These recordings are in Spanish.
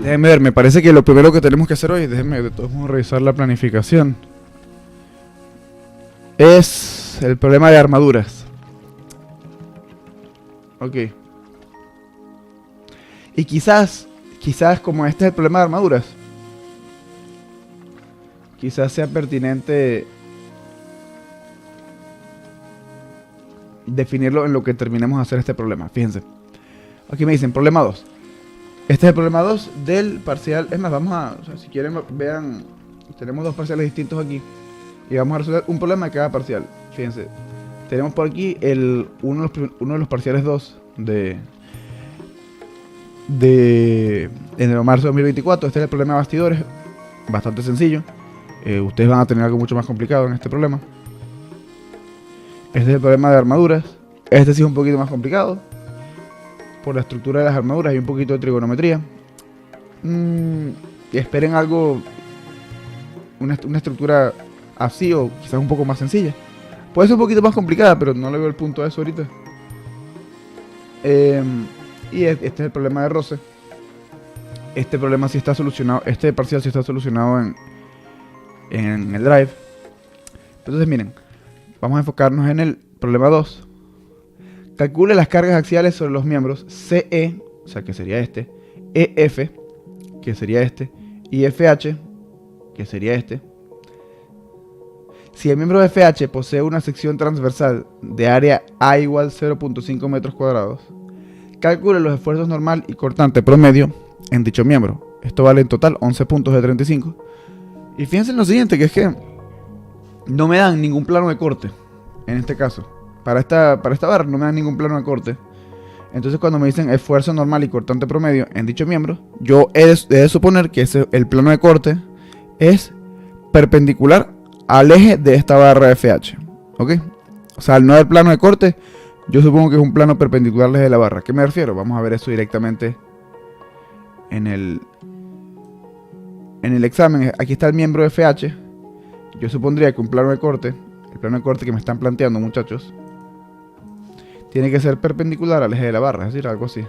Déjenme ver, me parece que lo primero que tenemos que hacer hoy, déjenme de todos modos revisar la planificación, es el problema de armaduras. Ok. Y quizás como este es el problema de armaduras, quizás sea pertinente definirlo en lo que terminemos de hacer este problema. Fíjense. Aquí me dicen problema 2. Este es el problema 2 del parcial. Es más, vamos a, o sea, si quieren vean, tenemos dos parciales distintos aquí. Y vamos a resolver un problema de cada parcial. Fíjense. Tenemos por aquí uno de los parciales 2 de enero marzo de 2024. Este es el problema de bastidores. Bastante sencillo. Ustedes van a tener algo mucho más complicado en este problema. Este es el problema de armaduras. Este sí es un poquito más complicado por la estructura de las armaduras y un poquito de trigonometría. Y esperen algo, una estructura así o quizás un poco más sencilla. Puede ser un poquito más complicada, pero no le veo el punto a eso ahorita. Y este es el problema de roce. Este problema sí está solucionado, este parcial sí está solucionado en el Drive. Entonces miren, vamos a enfocarnos en el problema 2. Calcule las cargas axiales sobre los miembros CE, o sea que sería este, EF, que sería este, y FH, que sería este. Si el miembro de FH posee una sección transversal de área A igual 0.5 metros cuadrados, calcule los esfuerzos normal y cortante promedio en dicho miembro. Esto vale en total 11 puntos de 35. Y fíjense en lo siguiente, que es que no me dan ningún plano de corte, en este caso. Para esta barra no me dan ningún plano de corte. Entonces cuando me dicen esfuerzo normal y cortante promedio en dicho miembro, yo he de suponer que el plano de corte es perpendicular al eje de esta barra FH. ¿Ok? O sea, al no haber plano de corte, yo supongo que es un plano perpendicular al eje de la barra. ¿A qué me refiero? Vamos a ver eso directamente en el examen. Aquí está el miembro FH. Yo supondría que un plano de corte, el plano de corte que me están planteando, muchachos, tiene que ser perpendicular al eje de la barra, es decir, algo así.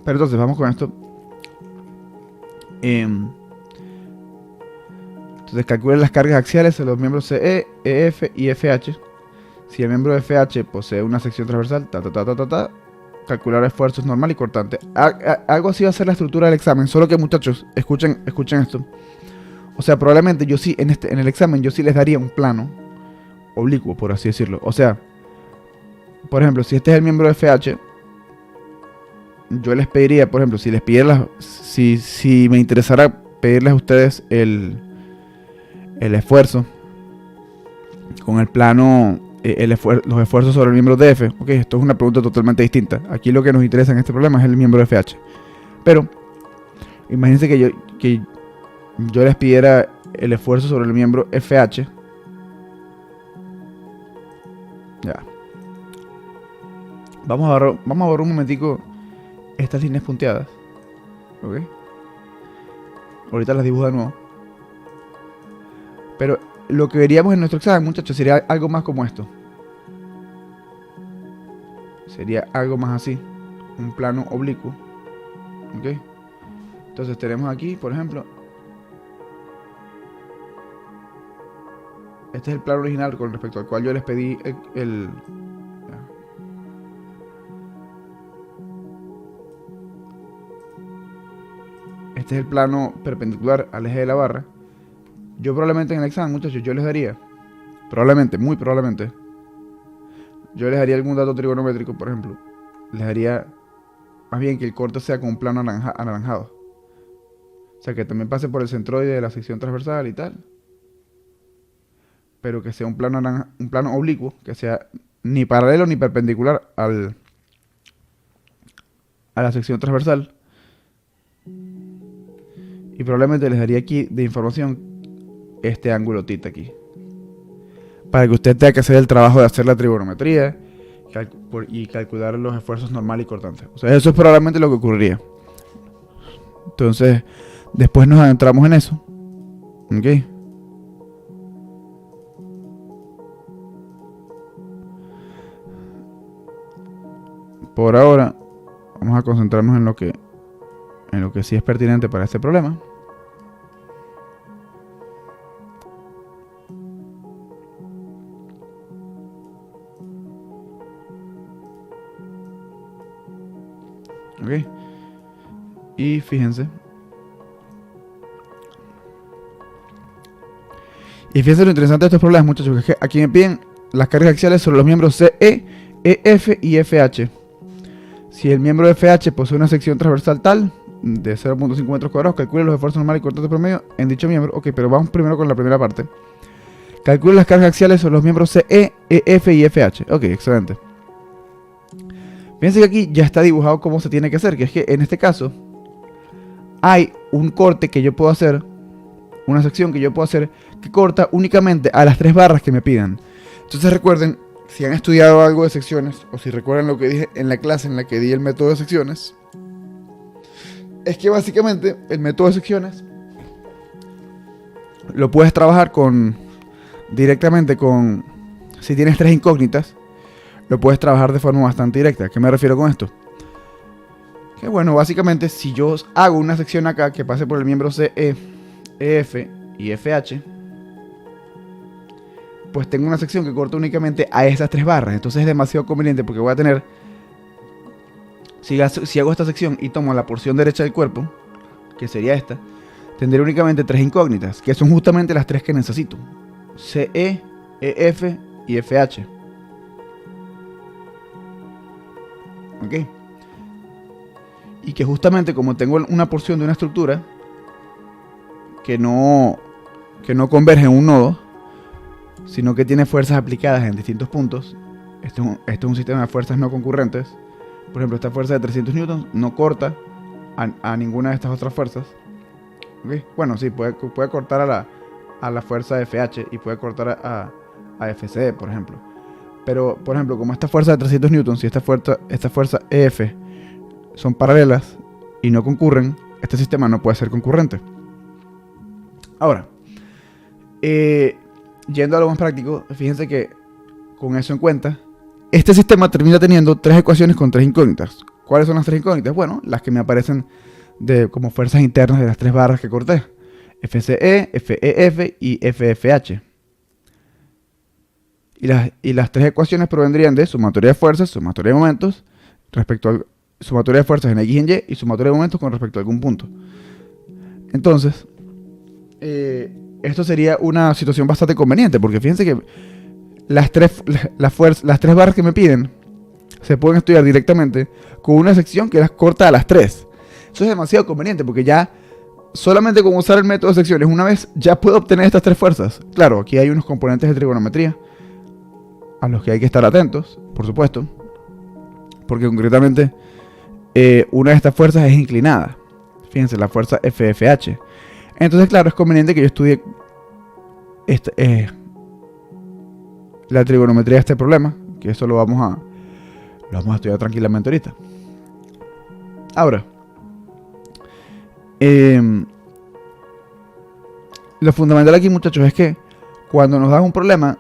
Pero entonces vamos con esto. Entonces calculen las cargas axiales de los miembros CE, EF y FH. Si el miembro de FH posee una sección transversal, calcular esfuerzos normal y cortante. Algo así va a ser la estructura del examen. Solo que, muchachos, escuchen esto. O sea, probablemente yo sí, en el examen, yo sí les daría un plano oblicuo, por así decirlo. O sea, por ejemplo, si este es el miembro de FH, yo les pediría, por ejemplo, si les pidiera, si me interesara pedirles a ustedes el esfuerzo con el plano, los esfuerzos sobre el miembro de F. Ok, esto es una pregunta totalmente distinta. Aquí lo que nos interesa en este problema es el miembro de FH. Pero imagínense que yo les pidiera el esfuerzo sobre el miembro FH. Ya. Vamos a borrar un momentico estas líneas punteadas. Ok. Ahorita las dibujo de nuevo. Pero lo que veríamos en nuestro examen, muchachos, sería algo más como esto. Sería algo más así. Un plano oblicuo. Ok. Entonces tenemos aquí, por ejemplo, este es el plano original con respecto al cual yo les pedí este es el plano perpendicular al eje de la barra. Yo probablemente en el examen, muchachos, yo les daría, probablemente, muy probablemente, yo les daría algún dato trigonométrico, por ejemplo. Les daría, más bien, que el corte sea con un plano anaranjado. O sea, que también pase por el centroide de la sección transversal y tal. Pero que sea un plano oblicuo, que sea ni paralelo ni perpendicular a la sección transversal. Y probablemente les daría aquí de información este ángulo θ aquí, para que usted tenga que hacer el trabajo de hacer la trigonometría y calcular los esfuerzos normal y cortantes. O sea, eso es probablemente lo que ocurriría. Entonces, después nos adentramos en eso. Ok. por ahora vamos a concentrarnos en lo que sí es pertinente para este problema. Ok. Y fíjense. Y fíjense lo interesante de estos problemas, muchachos, que es que aquí me piden las cargas axiales sobre los miembros CE, EF y FH. Si el miembro FH posee una sección transversal tal de 0.5 metros cuadrados, calcule los esfuerzos normales y cortantes promedio en dicho miembro. Ok, pero vamos primero con la primera parte. Calcule las cargas axiales sobre los miembros CE, EF y FH. Ok, excelente. Fíjense que aquí ya está dibujado cómo se tiene que hacer, que es que en este caso hay un corte que yo puedo hacer, una sección que yo puedo hacer que corta únicamente a las 3 barras que me pidan. Entonces recuerden, si han estudiado algo de secciones, o si recuerdan lo que dije en la clase en la que di el método de secciones, es que básicamente el método de secciones lo puedes trabajar directamente con, si tienes 3 incógnitas, lo puedes trabajar de forma bastante directa. ¿A qué me refiero con esto? Que bueno, básicamente si yo hago una sección acá que pase por el miembro CE, EF y FH, pues tengo una sección que corta únicamente a esas 3 barras. Entonces es demasiado conveniente porque voy a tener, si hago esta sección y tomo la porción derecha del cuerpo, que sería esta, tendré únicamente 3 incógnitas, que son justamente las 3 que necesito: CE, EF y FH. Ok. Y que justamente como tengo una porción de una estructura que no converge en un nodo, sino que tiene fuerzas aplicadas en distintos puntos. Este es un sistema de fuerzas no concurrentes. Por ejemplo, esta fuerza de 300 newtons no corta a ninguna de estas otras fuerzas. ¿Okay? Bueno, sí, puede cortar a la fuerza de FH y puede cortar a FCE, por ejemplo. Pero, por ejemplo, como esta fuerza de 300 newtons y esta fuerza EF son paralelas y no concurren, este sistema no puede ser concurrente. Ahora, yendo a lo más práctico, fíjense que con eso en cuenta, este sistema termina teniendo 3 ecuaciones con 3 incógnitas. ¿Cuáles son las 3 incógnitas? Bueno, las que me aparecen como fuerzas internas de las 3 barras que corté: FCE, FEF y FFH. Y las 3 ecuaciones provendrían de sumatoria de fuerzas, sumatoria de momentos, sumatoria de fuerzas en X y en Y, y sumatoria de momentos con respecto a algún punto. Entonces, esto sería una situación bastante conveniente, porque fíjense que las 3 barras que me piden se pueden estudiar directamente con una sección que las corta a las 3. Eso es demasiado conveniente, porque ya solamente con usar el método de secciones una vez ya puedo obtener estas 3 fuerzas. Claro, aquí hay unos componentes de trigonometría a los que hay que estar atentos, por supuesto, porque concretamente una de estas fuerzas es inclinada. Fíjense, la fuerza FFH. Entonces, claro, es conveniente que yo estudie la trigonometría de este problema, que eso lo vamos a estudiar tranquilamente ahorita. Ahora, lo fundamental aquí, muchachos, es que cuando nos dan un problema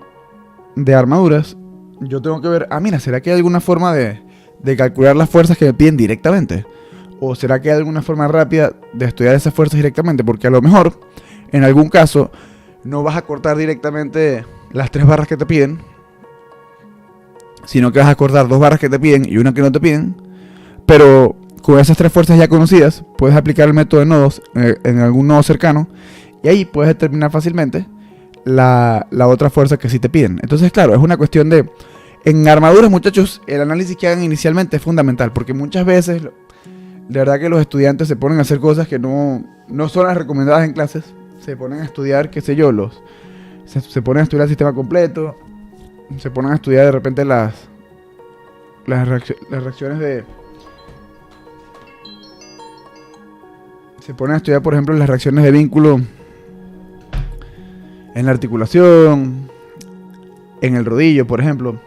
de armaduras, yo tengo que ver, mira, ¿será que hay alguna forma de calcular las fuerzas que me piden directamente? ¿O será que hay alguna forma rápida de estudiar esas fuerzas directamente? Porque a lo mejor, en algún caso, no vas a cortar directamente las 3 barras que te piden, sino que vas a cortar 2 barras que te piden y una que no te piden. Pero con esas 3 fuerzas ya conocidas, puedes aplicar el método de nodos en algún nodo cercano, y ahí puedes determinar fácilmente la otra fuerza que sí te piden. Entonces, claro, es una cuestión de... En armaduras, muchachos, el análisis que hagan inicialmente es fundamental, porque muchas veces, de verdad que los estudiantes se ponen a hacer cosas que no son las recomendadas en clases. Se ponen a estudiar, qué sé yo, se ponen a estudiar el sistema completo, se ponen a estudiar de repente las reacciones de... Se ponen a estudiar, por ejemplo, las reacciones de vínculo en la articulación, en el rodillo, por ejemplo.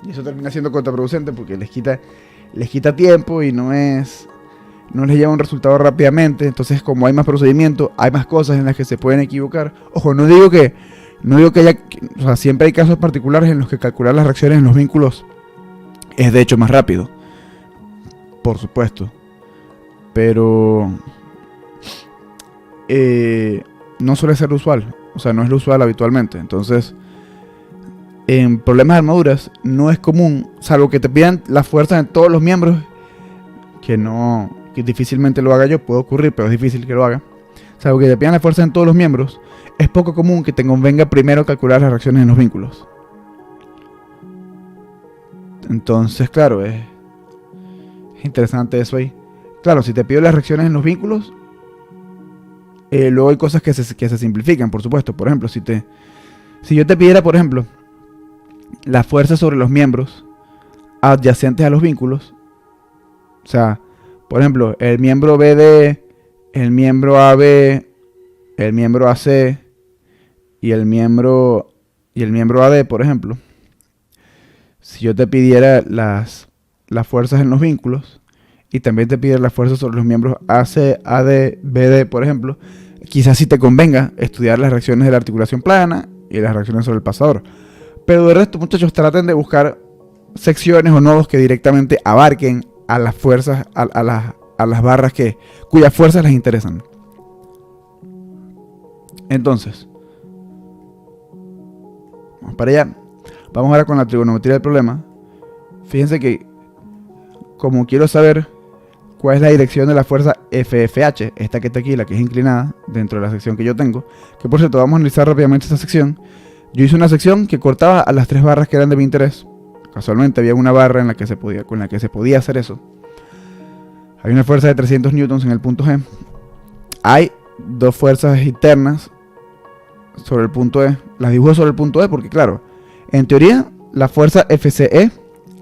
Y eso termina siendo contraproducente porque les quita tiempo y no les lleva un resultado rápidamente. Entonces, como hay más procedimiento, hay más cosas en las que se pueden equivocar. Ojo, no digo que haya... O sea, siempre hay casos particulares en los que calcular las reacciones en los vínculos es de hecho más rápido. por supuesto. Pero no suele ser lo usual. O sea, no es lo usual habitualmente. Entonces, en problemas de armaduras no es común, salvo que te pidan la fuerza en todos los miembros, que difícilmente lo haga yo, puede ocurrir, pero es difícil que lo haga. Salvo que te pidan la fuerza en todos los miembros, es poco común que te convenga primero calcular las reacciones en los vínculos. Entonces, claro, es interesante eso ahí. Claro, si te pido las reacciones en los vínculos, luego hay cosas que se simplifican, por supuesto. Por ejemplo, si yo te pidiera, por ejemplo, la fuerza sobre los miembros adyacentes a los vínculos, o sea, por ejemplo, el miembro BD, el miembro AB, el miembro AC y el miembro AD, por ejemplo. Si yo te pidiera las fuerzas en los vínculos y también te pidiera las fuerzas sobre los miembros AC, AD, BD, por ejemplo, quizás sí te convenga estudiar las reacciones de la articulación plana y las reacciones sobre el pasador. Pero de resto, muchachos, traten de buscar secciones o nodos que directamente abarquen a las fuerzas, a las barras cuyas fuerzas les interesan. Entonces, vamos para allá. Vamos ahora con la trigonometría del problema. Fíjense que, como quiero saber cuál es la dirección de la fuerza FFH, esta que está aquí, la que es inclinada, dentro de la sección que yo tengo, que por cierto, vamos a analizar rápidamente esta sección. Yo hice una sección que cortaba a las tres barras que eran de mi interés. Casualmente había una barra con la que se podía hacer eso. Hay una fuerza de 300 newtons en el punto G. Hay dos fuerzas internas sobre el punto E. Las dibujo sobre el punto E porque, claro, en teoría la fuerza FCE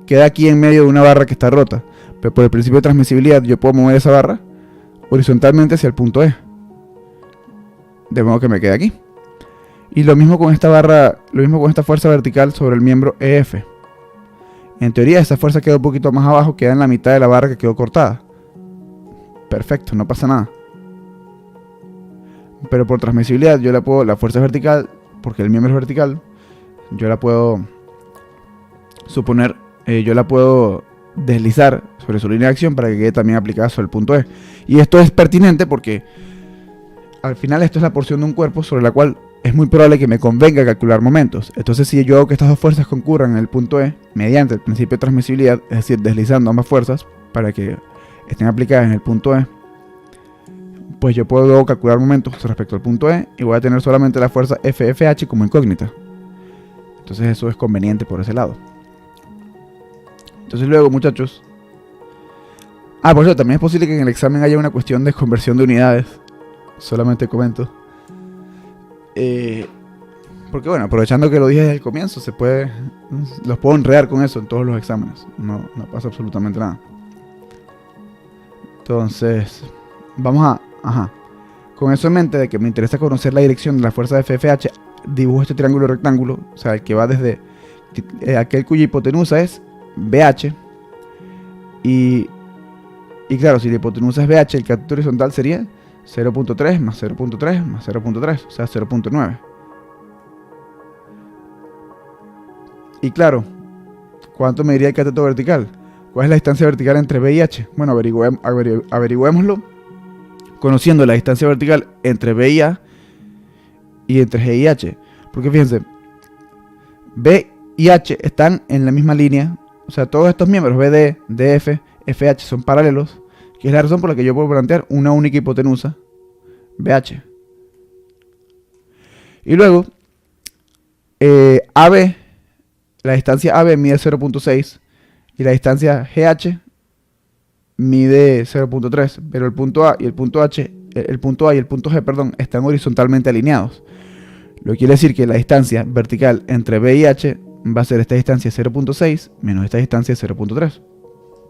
queda aquí en medio de una barra que está rota. Pero por el principio de transmisibilidad yo puedo mover esa barra horizontalmente hacia el punto E. De modo que me quede aquí. Y lo mismo con esta barra, lo mismo con esta fuerza vertical sobre el miembro EF. En teoría esa fuerza queda un poquito más abajo, queda en la mitad de la barra que quedó cortada. Perfecto, no pasa nada. Pero por transmisibilidad yo la fuerza vertical, porque el miembro es vertical, yo la puedo suponer, yo la puedo deslizar sobre su línea de acción para que quede también aplicada sobre el punto E. Y esto es pertinente porque al final esto es la porción de un cuerpo sobre la cual es muy probable que me convenga calcular momentos. Entonces, si yo hago que estas dos fuerzas concurran en el punto E mediante el principio de transmisibilidad, es decir, deslizando ambas fuerzas para que estén aplicadas en el punto E, pues yo puedo luego calcular momentos respecto al punto E y voy a tener solamente la fuerza FFH como incógnita. Entonces eso es conveniente por ese lado. Entonces luego, muchachos, por cierto, también es posible que en el examen haya una cuestión de conversión de unidades. Solamente comento. Porque bueno, aprovechando que lo dije desde el comienzo, los puedo enredar con eso en todos los exámenes. No pasa absolutamente nada. Entonces, vamos con eso en mente, de que me interesa conocer la dirección de la fuerza de FFH, dibujo este triángulo rectángulo, o sea, el que va desde aquel cuya hipotenusa es BH. Y claro, si la hipotenusa es BH, el cateto horizontal sería 0.3 más 0.3 más 0.3, o sea, 0.9. Y claro, ¿cuánto mediría el cateto vertical? ¿Cuál es la distancia vertical entre B y H? Bueno, averigüémoslo conociendo la distancia vertical entre B y A y entre G y H. Porque fíjense, B y H están en la misma línea. O sea, todos estos miembros, BD, DF, FH, son paralelos, que es la razón por la que yo puedo plantear una única hipotenusa, BH. Y luego, AB, la distancia AB mide 0.6 y la distancia GH mide 0.3, pero el punto A y el punto H, el punto A y el punto G, perdón, están horizontalmente alineados. Lo que quiere decir que la distancia vertical entre B y H va a ser esta distancia 0.6 menos esta distancia 0.3.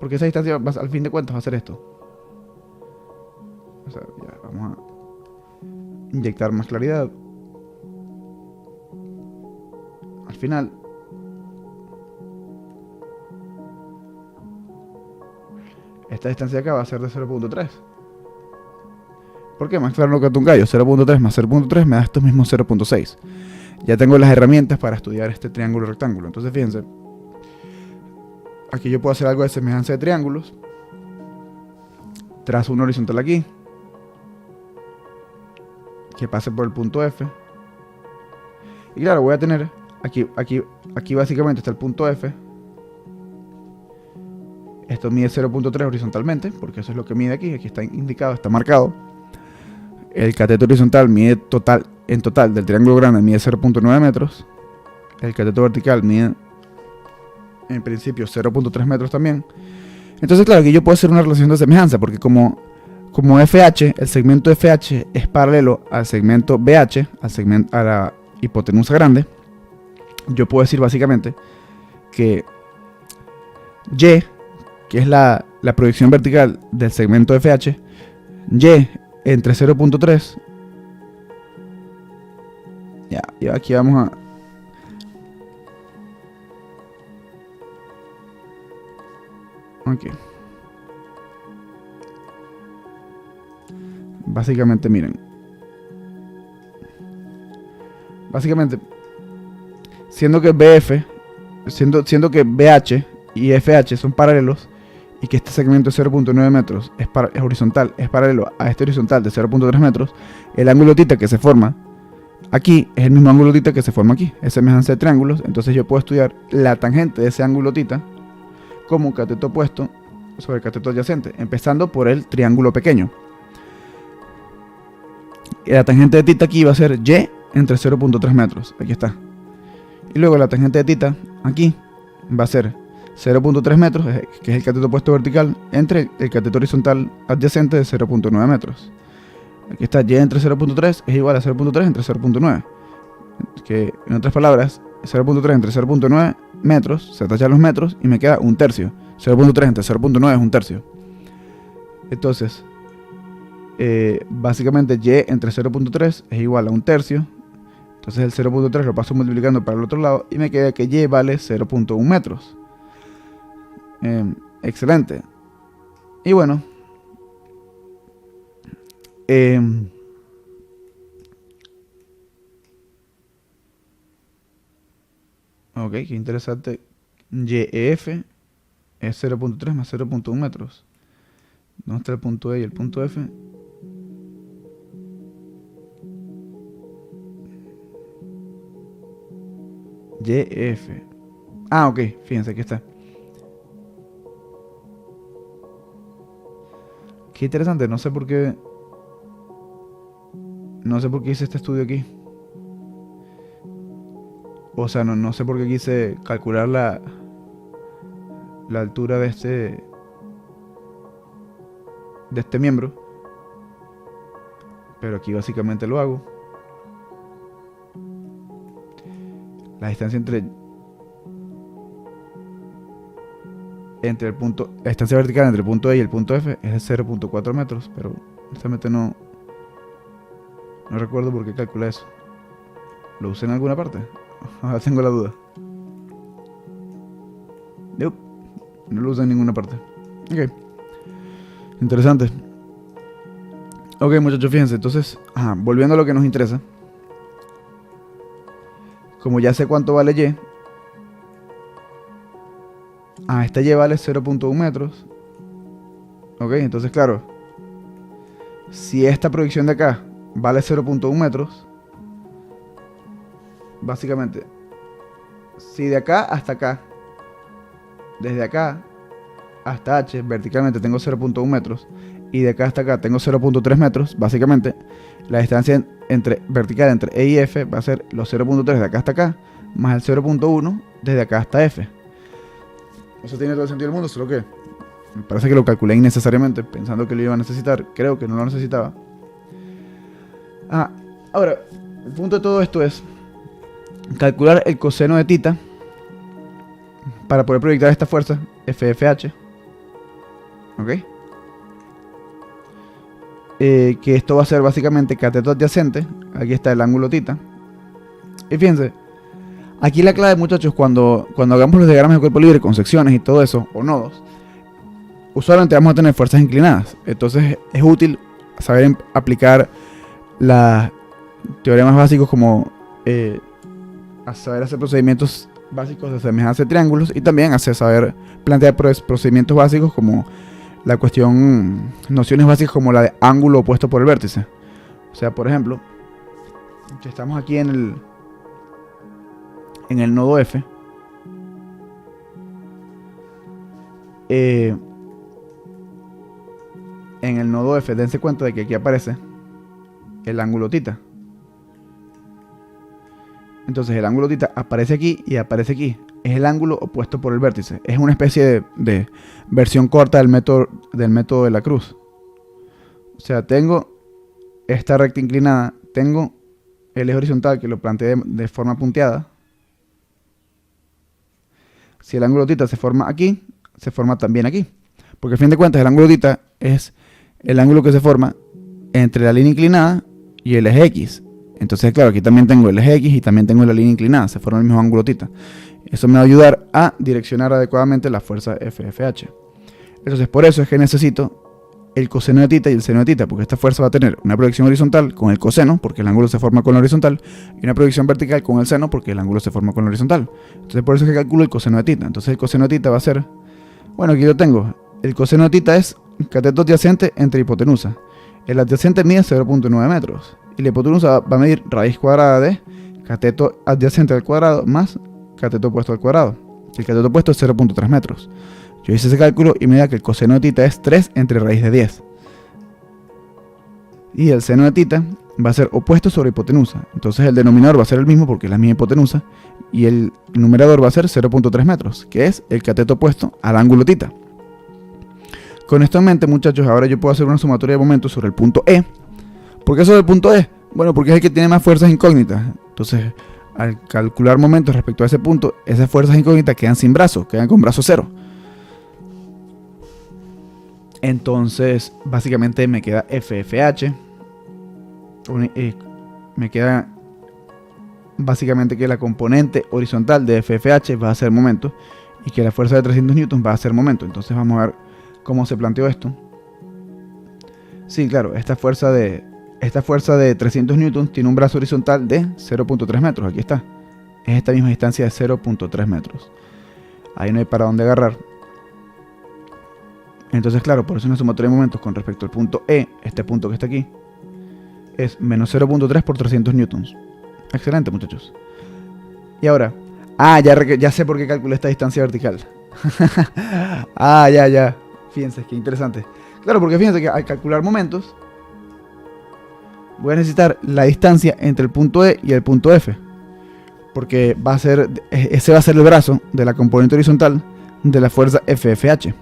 Porque esa distancia, al fin de cuentas, va a ser esto. O sea, ya, vamos a inyectar más claridad. Al final, esta distancia acá va a ser de 0.3. ¿Por qué? Más claro lo que un gallo. 0.3 más 0.3 me da estos mismos 0.6. Ya tengo las herramientas para estudiar este triángulo rectángulo. Entonces fíjense, aquí yo puedo hacer algo de semejanza de triángulos. trazo una horizontal aquí, que pase por el punto F. Y claro, voy a tener aquí básicamente está el punto F. Esto mide 0.3 horizontalmente, porque eso es lo que mide aquí. Aquí está indicado, está marcado. El cateto horizontal mide en total del triángulo grande mide 0.9 metros. El cateto vertical mide en principio 0.3 metros también. Entonces, claro, aquí yo puedo hacer una relación de semejanza, porque como FH, el segmento FH es paralelo al segmento BH, a la hipotenusa grande, yo puedo decir básicamente que Y, que es la proyección vertical del segmento FH, Y entre 0.3, ya aquí vamos a... Ok. Básicamente, miren. Básicamente, siendo que BH y FH son paralelos y que este segmento de 0.9 metros es horizontal, es paralelo a este horizontal de 0.3 metros, el ángulo θ que se forma aquí es el mismo ángulo θ que se forma aquí, es semejanza de triángulos. Entonces yo puedo estudiar la tangente de ese ángulo θ como un cateto opuesto sobre el cateto adyacente, empezando por el triángulo pequeño. Y la tangente de θ aquí va a ser Y entre 0.3 metros, aquí está. Y luego la tangente de θ aquí va a ser 0.3 metros, que es el cateto opuesto vertical, entre el cateto horizontal adyacente de 0.9 metros. Aquí está, Y entre 0.3 es igual a 0.3 entre 0.9. Que en otras palabras, 0.3 entre 0.9 metros, se tachan los metros y me queda un tercio. 0.3 entre 0.9 es un tercio. Entonces, básicamente Y entre 0.3 es igual a un tercio. Entonces el 0.3 lo paso multiplicando para el otro lado y me queda que Y vale 0.1 metros. Excelente. Y bueno, ok, qué interesante. YEF es 0.3 más 0.1 metros. ¿Dónde está el punto E y el punto F? YF. Ah, ok, fíjense, aquí está. Qué interesante, no sé por qué hice este estudio aquí. O sea, no sé por qué quise calcular la altura de este miembro. Pero aquí básicamente lo hago. La distancia la distancia vertical entre el punto E y el punto F es de 0.4 metros, pero honestamente no recuerdo por qué calculé eso. ¿Lo usé en alguna parte? Ahora tengo la duda. Nope, no lo usé en ninguna parte. Ok, interesante. Ok, muchachos, fíjense, entonces, volviendo a lo que nos interesa. Como ya sé cuánto vale Y, esta Y vale 0.1 metros. Ok, entonces claro, si esta proyección de acá vale 0.1 metros, básicamente, si de acá hasta acá, desde acá hasta H, verticalmente tengo 0.1 metros, y de acá hasta acá tengo 0.3 metros, básicamente, la distancia vertical entre E y F va a ser los 0.3 de acá hasta acá, más el 0.1 desde acá hasta F. Eso tiene todo el sentido del mundo, solo que me parece que lo calculé innecesariamente, pensando que lo iba a necesitar. Creo que no lo necesitaba. Ahora, el punto de todo esto es calcular el coseno de θ para poder proyectar esta fuerza, FFH. ¿Ok? Que esto va a ser básicamente cateto adyacente. Aquí está el ángulo θ. Y fíjense, aquí la clave, muchachos, cuando hagamos los diagramas de cuerpo libre con secciones y todo eso, o nodos, usualmente vamos a tener fuerzas inclinadas. Entonces es útil saber aplicar los teoremas básicos como saber hacer procedimientos básicos de semejanza de triángulos, y también saber plantear procedimientos básicos como la cuestión, nociones básicas como la de ángulo opuesto por el vértice. O sea, por ejemplo, si estamos aquí en el nodo F, en el nodo F, dense cuenta de que aquí aparece el ángulo θ. Entonces el ángulo θ aparece aquí y aparece aquí. Es el ángulo opuesto por el vértice. Es una especie de versión corta del método de la cruz. O sea, tengo esta recta inclinada, tengo el eje horizontal que lo planteé de forma punteada. Si el ángulo θ se forma aquí, se forma también aquí. Porque a fin de cuentas el ángulo θ es el ángulo que se forma entre la línea inclinada y el eje X. Entonces, claro, aquí también tengo el eje X y también tengo la línea inclinada. Se forma el mismo ángulo θ. Eso me va a ayudar a direccionar adecuadamente la fuerza FFH. Entonces, por eso es que necesito el coseno de θ y el seno de θ, porque esta fuerza va a tener una proyección horizontal con el coseno, porque el ángulo se forma con la horizontal, y una proyección vertical con el seno, porque el ángulo se forma con la horizontal. Entonces, por eso es que calculo el coseno de θ. Entonces, el coseno de θ va a ser, bueno, aquí lo tengo. El coseno de θ es cateto adyacente entre hipotenusa. El adyacente mide 0.9 metros. Y la hipotenusa va a medir raíz cuadrada de cateto adyacente al cuadrado más cateto opuesto al cuadrado. El cateto opuesto es 0.3 metros. Yo hice ese cálculo y me da que el coseno de θ es 3 entre raíz de 10. Y el seno de θ va a ser opuesto sobre hipotenusa. Entonces el denominador va a ser el mismo porque es la misma hipotenusa. Y el numerador va a ser 0.3 metros, que es el cateto opuesto al ángulo θ. Con esto en mente, muchachos, ahora yo puedo hacer una sumatoria de momentos sobre el punto E. ¿Por qué sobre el punto E? Bueno, porque es el que tiene más fuerzas incógnitas. Entonces, al calcular momentos respecto a ese punto, esas fuerzas incógnitas quedan sin brazo, quedan con brazo cero. Entonces, básicamente me queda FFH. Me queda básicamente que la componente horizontal de FFH va a ser momento y que la fuerza de 300 newtons va a ser momento. Entonces vamos a ver cómo se planteó esto. Sí, claro, esta fuerza de 300 newtons tiene un brazo horizontal de 0.3 metros. Aquí está. Es esta misma distancia de 0.3 metros. Ahí no hay para dónde agarrar. Entonces, claro, por eso una sumatoria de momentos con respecto al punto E, este punto que está aquí, es menos 0.3 por 300 newtons. Excelente, muchachos. Y ahora, ya sé por qué calculé esta distancia vertical. Ya. Fíjense, qué interesante. Claro, porque fíjense que al calcular momentos, voy a necesitar la distancia entre el punto E y el punto F. Porque ese va a ser el brazo de la componente horizontal de la fuerza FFH.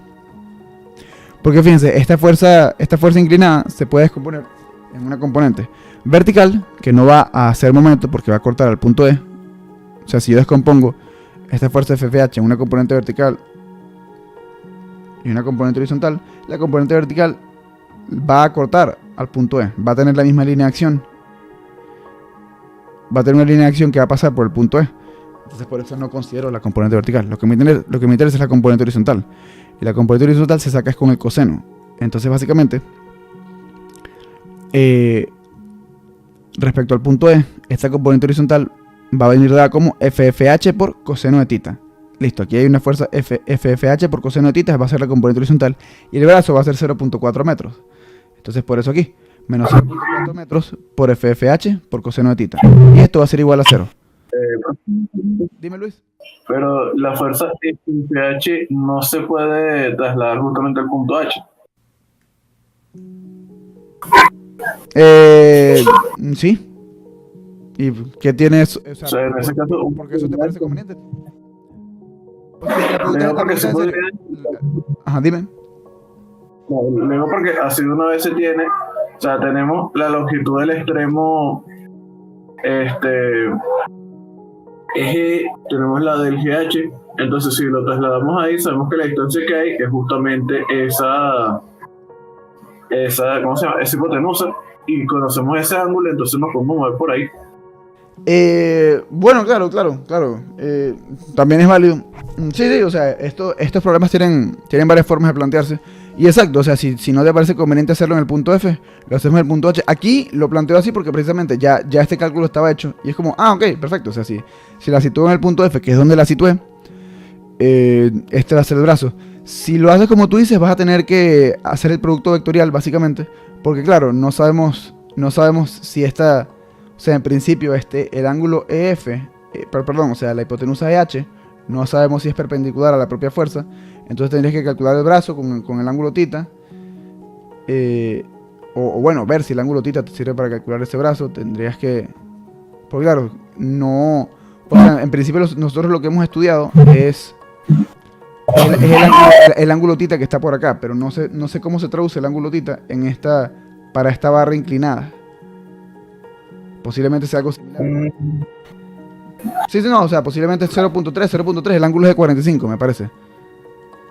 Porque fíjense, esta fuerza inclinada se puede descomponer en una componente vertical, que no va a hacer momento porque va a cortar al punto E. O sea, si yo descompongo esta fuerza FFH en una componente vertical y una componente horizontal, la componente vertical va a cortar al punto E, va a tener la misma línea de acción, va a tener una línea de acción que va a pasar por el punto E. Entonces por eso no considero la componente vertical. Lo que me interesa es la componente horizontal, y la componente horizontal se saca es con el coseno. Entonces básicamente, respecto al punto E, esta componente horizontal va a venir dada como FFH por coseno de θ. Listo, aquí hay una fuerza FFH por coseno de θ, va a ser la componente horizontal, y el brazo va a ser 0.4 metros. Entonces por eso aquí, menos 0.4 metros por FFH por coseno de θ. Y esto va a ser igual a 0. Dime, Luis. Pero la fuerza FFH no se puede trasladar justamente al punto H. Sí. ¿Y qué tiene eso? O sea, en ese caso, ¿por qué eso te parece conveniente? Ajá, dime. Luego porque así de una vez se tiene, o sea, tenemos la longitud del extremo eje, tenemos la del GH, entonces si lo trasladamos ahí, sabemos que la distancia que hay es justamente esa ¿cómo se llama? Esa hipotenusa, y conocemos ese ángulo, entonces nos podemos mover por ahí. Bueno, claro. También es válido. Sí, o sea, estos problemas tienen varias formas de plantearse. Y exacto, o sea, si no te parece conveniente hacerlo en el punto F, lo hacemos en el punto H. Aquí lo planteo así porque precisamente ya este cálculo estaba hecho. Y es como, ok, perfecto. O sea, si la sitúo en el punto F, que es donde la situé, este va a ser el brazo. Si lo haces como tú dices, vas a tener que hacer el producto vectorial, básicamente. Porque claro, no sabemos si esta, o sea, en principio el ángulo EF, perdón, o sea, la hipotenusa EH, no sabemos si es perpendicular a la propia fuerza. Entonces tendrías que calcular el brazo con el ángulo θ. O bueno, ver si el ángulo θ te sirve para calcular ese brazo. Tendrías que... Porque claro, no... O sea, en principio nosotros lo que hemos estudiado es el ángulo θ que está por acá, pero no sé cómo se traduce el ángulo θ para esta barra inclinada. Posiblemente sea algo similar. Sí, no, o sea, posiblemente es 0.3, el ángulo es de 45, me parece.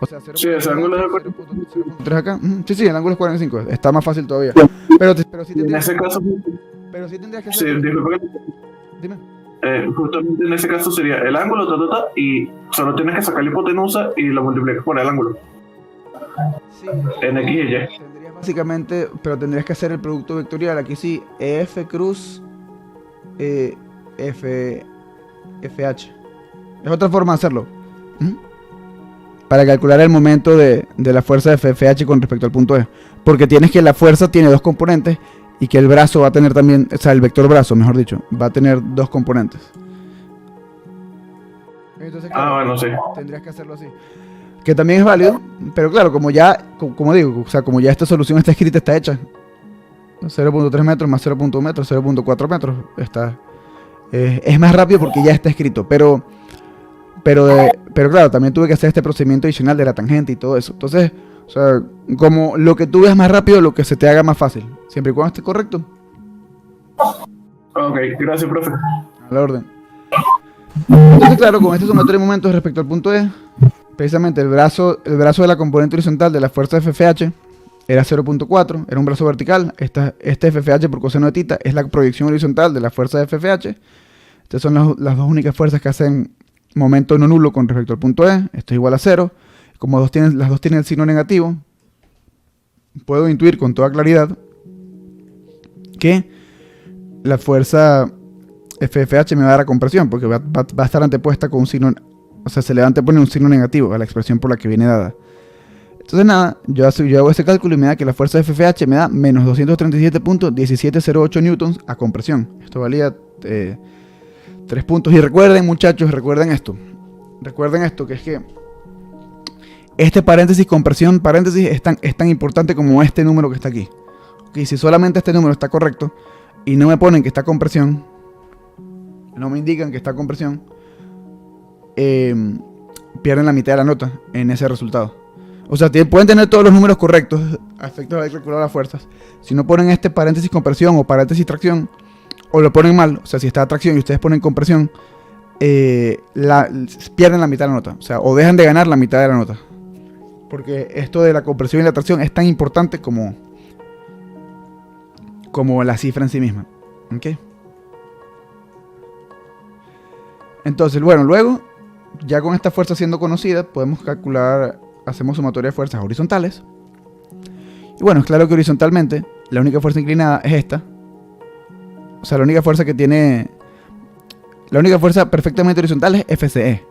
O sea, Sí, ese ángulo es de 0.3 acá. Sí, el ángulo es 45, está más fácil todavía. Pero sí en ese caso, pero sí tendrías que sí, hacer... disculpa Dime. justamente en ese caso sería el ángulo, y solo tienes que sacar la hipotenusa y lo multiplicas por el ángulo. Sí, En X y Y. tendrías básicamente, pero tendrías que hacer el producto vectorial. Aquí sí, EF cruz FH. Es otra forma de hacerlo. Para calcular el momento de la fuerza de FH con respecto al punto E. Porque tienes que la fuerza tiene dos componentes y que el brazo va a tener también, o sea, el vector brazo, mejor dicho, va a tener dos componentes. Entonces, claro, Bueno, sí. tendrías que hacerlo así. Que también es válido, pero claro, como digo, o sea, como ya esta solución está escrita, está hecha. 0.3 metros más 0.1 metros, 0.4 metros, es más rápido porque ya está escrito, pero claro, también tuve que hacer este procedimiento adicional de la tangente y todo eso. Entonces, o sea, como lo que tú veas más rápido, lo que se te haga más fácil, siempre y cuando esté correcto. Ok, gracias, profe. A la orden. Entonces, claro, con este sumatorio de momentos respecto al punto E, precisamente el brazo de la componente horizontal de la fuerza FFH era 0.4, era un brazo vertical. Este FFH por coseno de θ es la proyección horizontal de la fuerza de FFH. Estas son las dos únicas fuerzas que hacen momento no nulo con respecto al punto E. Esto es igual a 0. Como las dos tienen el signo negativo, puedo intuir con toda claridad que la fuerza FFH me va a dar a compresión, porque va a estar antepuesta con un signo, o sea, se le va a anteponer un signo negativo a la expresión por la que viene dada. Entonces nada, yo hago ese cálculo y me da que la fuerza FFH me da menos 237.1708 newtons a compresión. Esto valía 3 puntos. Y recuerden, muchachos, recuerden esto, que es que este paréntesis compresión, paréntesis, es tan importante como este número que está aquí. Okay, si solamente este número está correcto y no me ponen que está compresión, no me indican que está compresión, pierden la mitad de la nota en ese resultado. O sea, pueden tener todos los números correctos a efectos de haber calculado las fuerzas. Si no ponen este paréntesis compresión o paréntesis tracción, o lo ponen mal, o sea, si está tracción y ustedes ponen compresión, pierden la mitad de la nota. O sea, o dejan de ganar la mitad de la nota. Porque esto de la compresión y la tracción es tan importante como la cifra en sí misma. ¿Ok? Entonces, bueno, luego, ya con esta fuerza siendo conocida, podemos calcular, hacemos sumatoria de fuerzas horizontales. Y bueno, es claro que horizontalmente, la única fuerza inclinada es esta. O sea, la única fuerza perfectamente horizontal es FCE.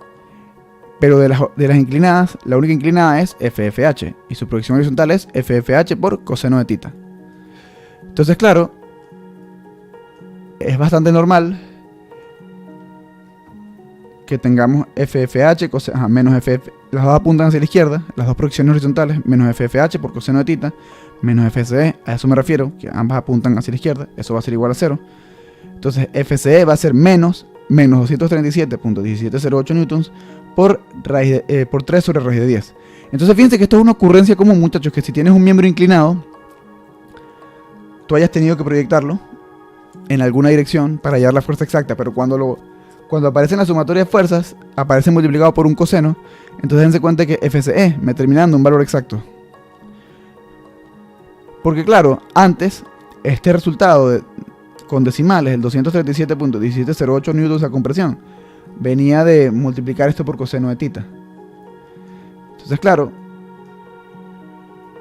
Pero de las inclinadas, la única inclinada es FFH. Y su proyección horizontal es FFH por coseno de θ. Entonces, claro, es bastante normal que tengamos FFH, menos FF, las dos apuntan hacia la izquierda, las dos proyecciones horizontales, menos FFH por coseno de θ, menos FCE, a eso me refiero, que ambas apuntan hacia la izquierda, eso va a ser igual a 0. Entonces FCE va a ser menos 237.1708 newtons por 3 sobre raíz de 10. Entonces fíjense que esto es una ocurrencia común, muchachos, que si tienes un miembro inclinado, tú hayas tenido que proyectarlo en alguna dirección para hallar la fuerza exacta, pero cuando aparece en la sumatoria de fuerzas, aparece multiplicado por un coseno. Entonces dense cuenta que FCE me termina dando un valor exacto. Porque claro, antes, este resultado con decimales, el 237.1708 newtons a compresión, venía de multiplicar esto por coseno de θ. Entonces claro,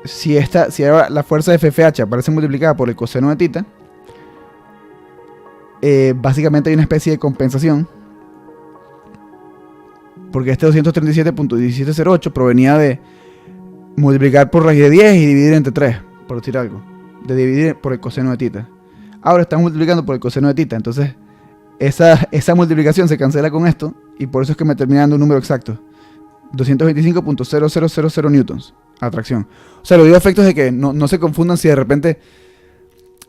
si ahora la fuerza de FFH aparece multiplicada por el coseno de θ, básicamente hay una especie de compensación, porque este 237.1708 provenía de multiplicar por raíz de 10 y dividir entre 3, por decir algo. De dividir por el coseno de tita. Ahora estás multiplicando por el coseno de tita, entonces esa multiplicación se cancela con esto y por eso es que me termina dando un número exacto. 225.0000 newtons. Atracción. O sea, lo digo a efectos de que no se confundan si de repente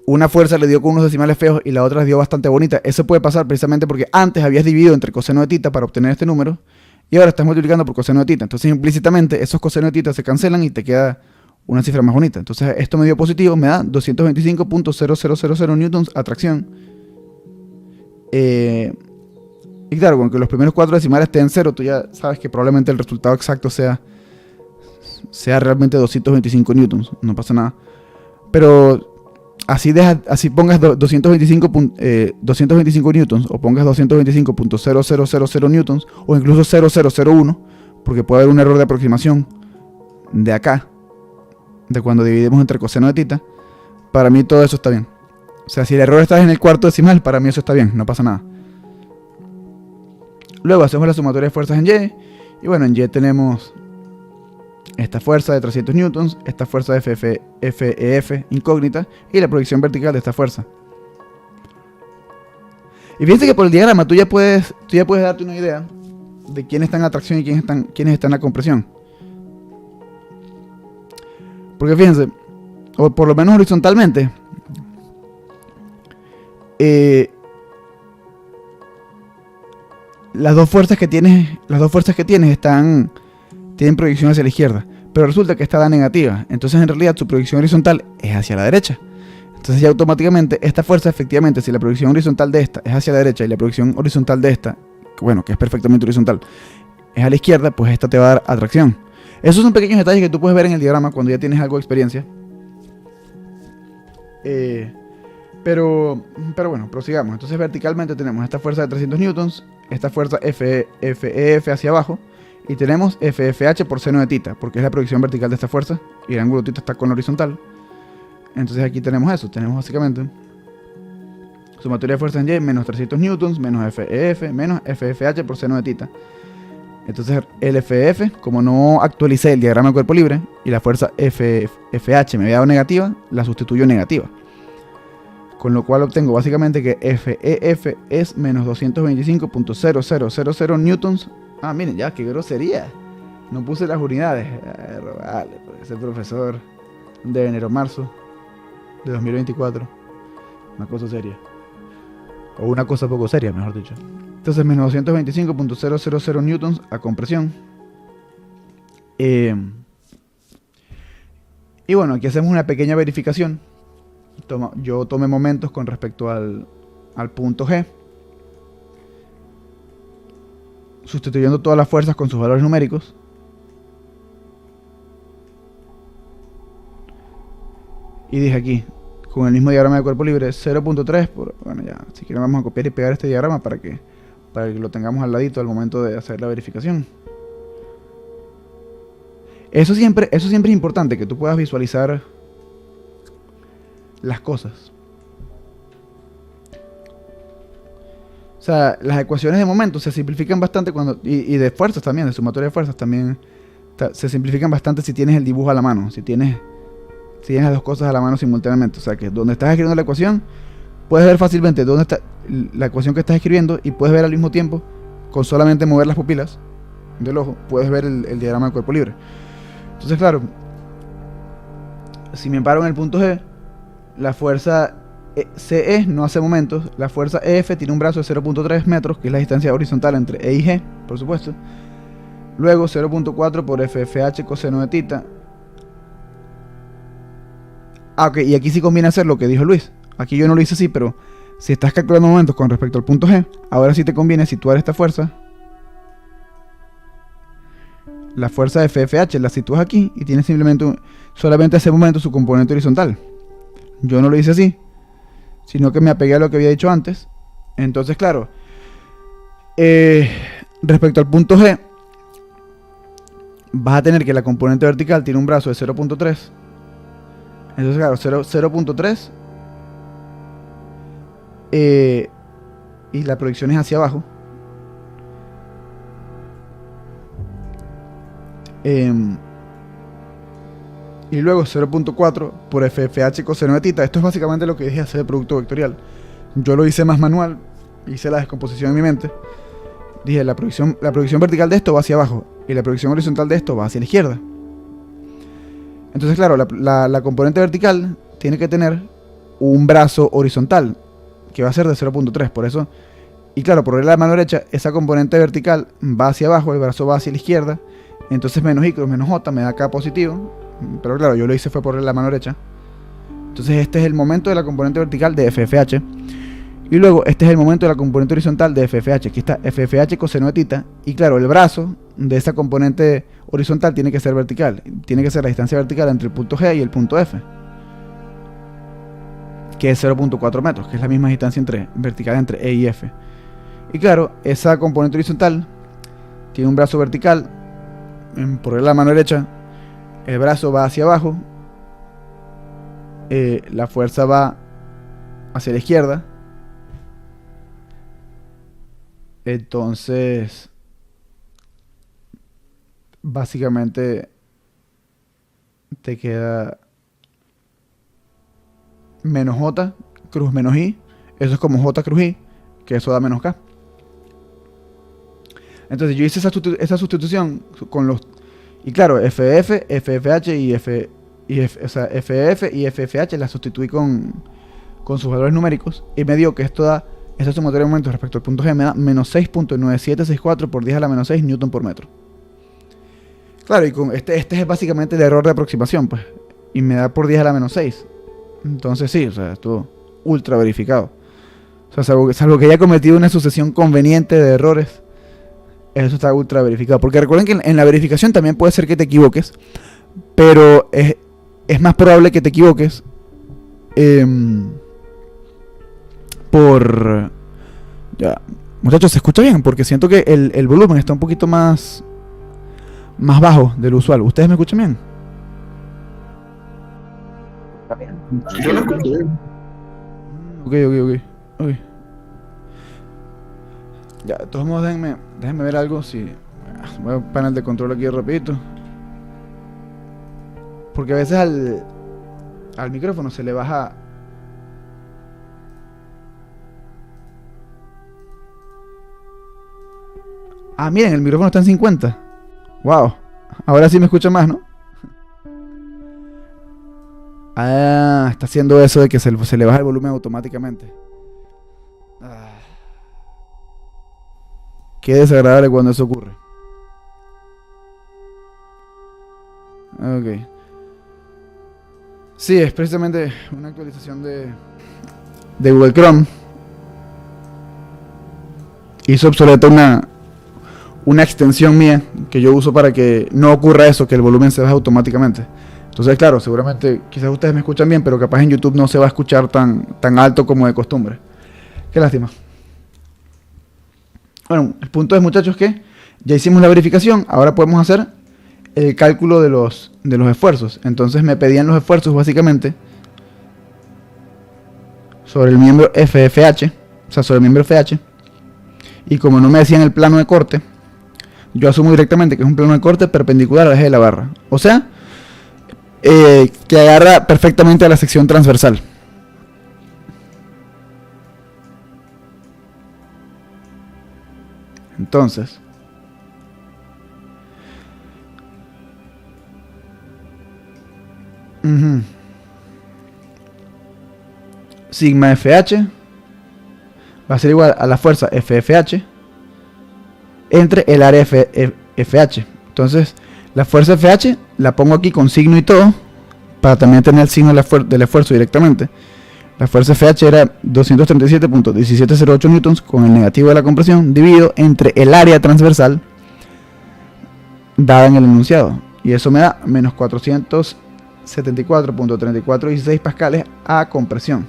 una fuerza le dio con unos decimales feos y la otra les dio bastante bonita. Eso puede pasar precisamente porque antes habías dividido entre coseno de tita para obtener este número y ahora estás multiplicando por coseno de tita. Entonces implícitamente esos cosenos de tita se cancelan y te queda una cifra más bonita. Entonces esto me dio positivo, me da 225.0000 newtons atracción. Y claro, con que los primeros 4 decimales estén en 0, tú ya sabes que probablemente el resultado exacto sea realmente 225 newtons. No pasa nada. Pero así pongas 225 newtons o pongas 225.0000 newtons o incluso 0001, porque puede haber un error de aproximación de acá, de cuando dividimos entre coseno de tita. Para mí todo eso está bien. O sea, si el error está en el cuarto decimal, para mí eso está bien, no pasa nada. Luego hacemos la sumatoria de fuerzas en Y. Y bueno, en Y tenemos esta fuerza de 300 newtons, esta fuerza de FEF incógnita y la proyección vertical de esta fuerza. Y fíjense que por el diagrama tú ya puedes darte una idea de quién está en atracción y quiénes están en la compresión. Porque fíjense, o por lo menos horizontalmente, las dos fuerzas que tienes tienen proyección hacia la izquierda, pero resulta que esta da negativa. Entonces en realidad su proyección horizontal es hacia la derecha. Entonces ya automáticamente esta fuerza, efectivamente, si la proyección horizontal de esta es hacia la derecha y la proyección horizontal de esta, bueno, que es perfectamente horizontal, es a la izquierda, pues esta te va a dar atracción. Esos son pequeños detalles que tú puedes ver en el diagrama cuando ya tienes algo de experiencia. Pero bueno, prosigamos. Entonces verticalmente tenemos esta fuerza de 300 newtons, esta fuerza FEF hacia abajo, y tenemos FFH por seno de tita, porque es la proyección vertical de esta fuerza, y el ángulo tita está con la horizontal. Entonces aquí tenemos eso, tenemos básicamente sumatoria de fuerza en Y menos 300 newtons, menos FEF, menos FFH por seno de tita. Entonces el FF, como no actualicé el diagrama de cuerpo libre, y la fuerza FH me había dado negativa, la sustituyo negativa. Con lo cual obtengo básicamente que FEF es menos 225.0000 newtons. Ah, miren, ya, qué grosería. No puse las unidades. Vale, pues ese profesor de enero-marzo de 2024. Una cosa seria. O una cosa poco seria, mejor dicho. Entonces, menos 225.000 newtons a compresión. Y bueno, aquí hacemos una pequeña verificación. Yo tomé momentos con respecto al punto G, sustituyendo todas las fuerzas con sus valores numéricos. Y dije aquí, con el mismo diagrama de cuerpo libre, 0.3 por... Bueno, ya, si quieren vamos a copiar y pegar este diagrama para que lo tengamos al ladito al momento de hacer la verificación. Eso siempre es importante, que tú puedas visualizar las cosas. O sea, las ecuaciones de momento se simplifican bastante cuando... Y de fuerzas también, de sumatoria de fuerzas también se simplifican bastante si tienes el dibujo a la mano, si tienes las dos cosas a la mano simultáneamente. O sea, que donde estás escribiendo la ecuación, puedes ver fácilmente dónde está la ecuación que estás escribiendo y puedes ver al mismo tiempo, con solamente mover las pupilas del ojo, puedes ver el diagrama de cuerpo libre. Entonces, claro, si me paro en el punto G, la fuerza CE no hace momentos, la fuerza EF tiene un brazo de 0.3 metros, que es la distancia horizontal entre E y G, por supuesto. Luego 0.4 por FFH coseno de tita. Ah, ok, y aquí sí conviene hacer lo que dijo Luis. Aquí yo no lo hice así, pero si estás calculando momentos con respecto al punto G, ahora sí te conviene situar esta fuerza. La fuerza de FFH la sitúas aquí y tienes solamente ese momento su componente horizontal. Yo no lo hice así, sino que me apegué a lo que había dicho antes. Entonces, claro, respecto al punto G, vas a tener que la componente vertical tiene un brazo de 0.3. Entonces, claro, 0.3 y la proyección es hacia abajo. y luego 0.4 por FFH coseno de tita. Esto es básicamente lo que dije hacer el producto vectorial. Yo lo hice más manual, hice la descomposición en mi mente. Dije, la proyección vertical de esto va hacia abajo y la proyección horizontal de esto va hacia la izquierda. Entonces, claro, la componente vertical tiene que tener un brazo horizontal, que va a ser de 0.3, por eso. Y claro, por regla de mano derecha, esa componente vertical va hacia abajo, el brazo va hacia la izquierda. Entonces menos i cruz menos j me da acá positivo. Pero claro, yo lo hice fue por regla de mano derecha. Entonces este es el momento de la componente vertical de FFH. Y luego este es el momento de la componente horizontal de FFH. Aquí está FFH coseno de tita. Y claro, el brazo de esa componente horizontal tiene que ser vertical. Tiene que ser la distancia vertical entre el punto G y el punto F, que es 0.4 metros, que es la misma distancia vertical entre E y F. Y claro, esa componente horizontal tiene un brazo vertical. Por la mano derecha, el brazo va hacia abajo, la fuerza va hacia la izquierda. Entonces, básicamente te queda menos j cruz menos i. Eso es como j cruz i, que eso da menos k. Entonces yo hice esa sustitución con los... Y claro, FF, FFH o sea, FF y FFH las sustituí con sus valores numéricos. Y me dio que esto da, esa sumatoria de momentos respecto al punto G me da menos 6.9764 por 10 a la menos 6 newton por metro. Claro, y con este es básicamente el error de aproximación, pues. Y me da por 10 a la menos 6. Entonces sí, o sea, estuvo ultra verificado. O sea, salvo que haya cometido una sucesión conveniente de errores, eso está ultra verificado. Porque recuerden que en la verificación también puede ser que te equivoques, pero es más probable que te equivoques por... Ya, muchachos, ¿se escucha bien? Porque siento que el volumen está un poquito más bajo de lo usual. ¿Ustedes me escuchan bien? Yo lo escucho bien. Ok. Ya, de todos modos, déjenme ver algo. Si voy al panel de control aquí rapidito. Porque a veces al micrófono se le baja. Ah, miren, el micrófono está en 50. Wow. Ahora sí me escucha más, ¿no? Ah, está haciendo eso de que se le baja el volumen automáticamente. Qué desagradable cuando eso ocurre. Ok. Sí, es precisamente una actualización de Google Chrome. Hizo obsoleta una extensión mía que yo uso para que no ocurra eso, que el volumen se baje automáticamente. Entonces, claro, seguramente quizás ustedes me escuchan bien, pero capaz en YouTube no se va a escuchar tan alto como de costumbre. Qué lástima. Bueno, el punto es, muchachos, que ya hicimos la verificación. Ahora podemos hacer el cálculo de los esfuerzos. Entonces me pedían los esfuerzos básicamente sobre el miembro FFH, o sea, sobre el miembro FH. Y como no me decían el plano de corte, yo asumo directamente que es un plano de corte perpendicular al eje de la barra. O sea, que agarra perfectamente a la sección transversal. Entonces, sigma FH va a ser igual a la fuerza FFH entre el área FH. Entonces, la fuerza FH la pongo aquí con signo y todo, para también tener el signo del esfuerzo directamente. La fuerza FH era 237.1708 newtons con el negativo de la compresión dividido entre el área transversal dada en el enunciado. Y eso me da menos 474.3416 pascales a compresión.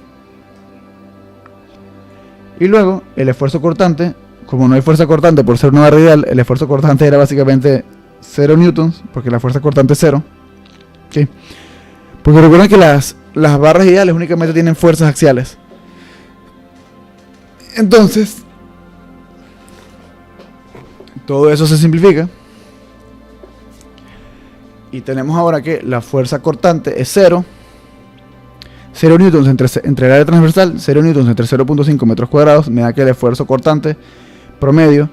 Y luego el esfuerzo cortante, como no hay fuerza cortante por ser una radial, el esfuerzo cortante era básicamente 0 newtons, porque la fuerza cortante es 0. ¿Sí? Porque recuerden que las barras ideales únicamente tienen fuerzas axiales. Entonces, todo eso se simplifica. Y tenemos ahora que la fuerza cortante es 0. 0 newtons entre el área transversal, 0 newtons entre 0.5 metros cuadrados, me da que el esfuerzo cortante promedio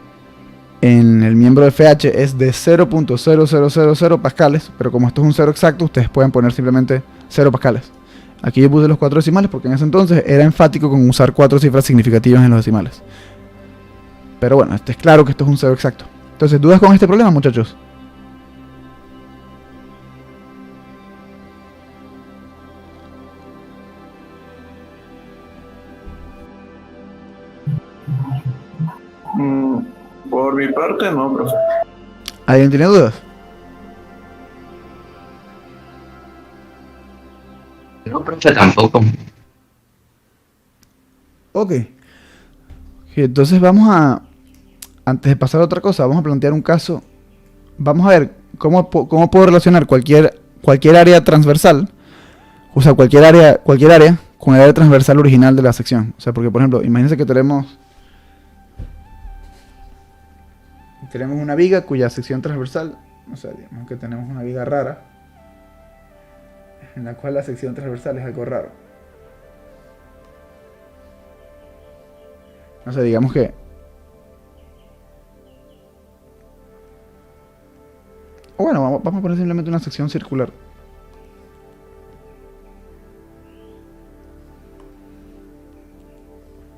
en el miembro de FH es de 0.0000 pascales, pero como esto es un 0 exacto, ustedes pueden poner simplemente 0 pascales. Aquí yo puse los 4 decimales porque en ese entonces era enfático con usar 4 cifras significativas en los decimales. Pero bueno, es claro que esto es un 0 exacto. Entonces, ¿dudas con este problema, muchachos? Por mi parte, no, profe. ¿Alguien tiene dudas? No, profe, tampoco. Ok. Entonces vamos a... Antes de pasar a otra cosa, vamos a plantear un caso. Vamos a ver cómo puedo relacionar cualquier área transversal. O sea, cualquier área con el área transversal original de la sección. O sea, porque por ejemplo, imagínense que tenemos una viga cuya sección transversal, o sea, digamos que tenemos una viga rara, en la cual la sección transversal es algo raro. No sé, digamos que... O bueno, vamos a poner simplemente una sección circular.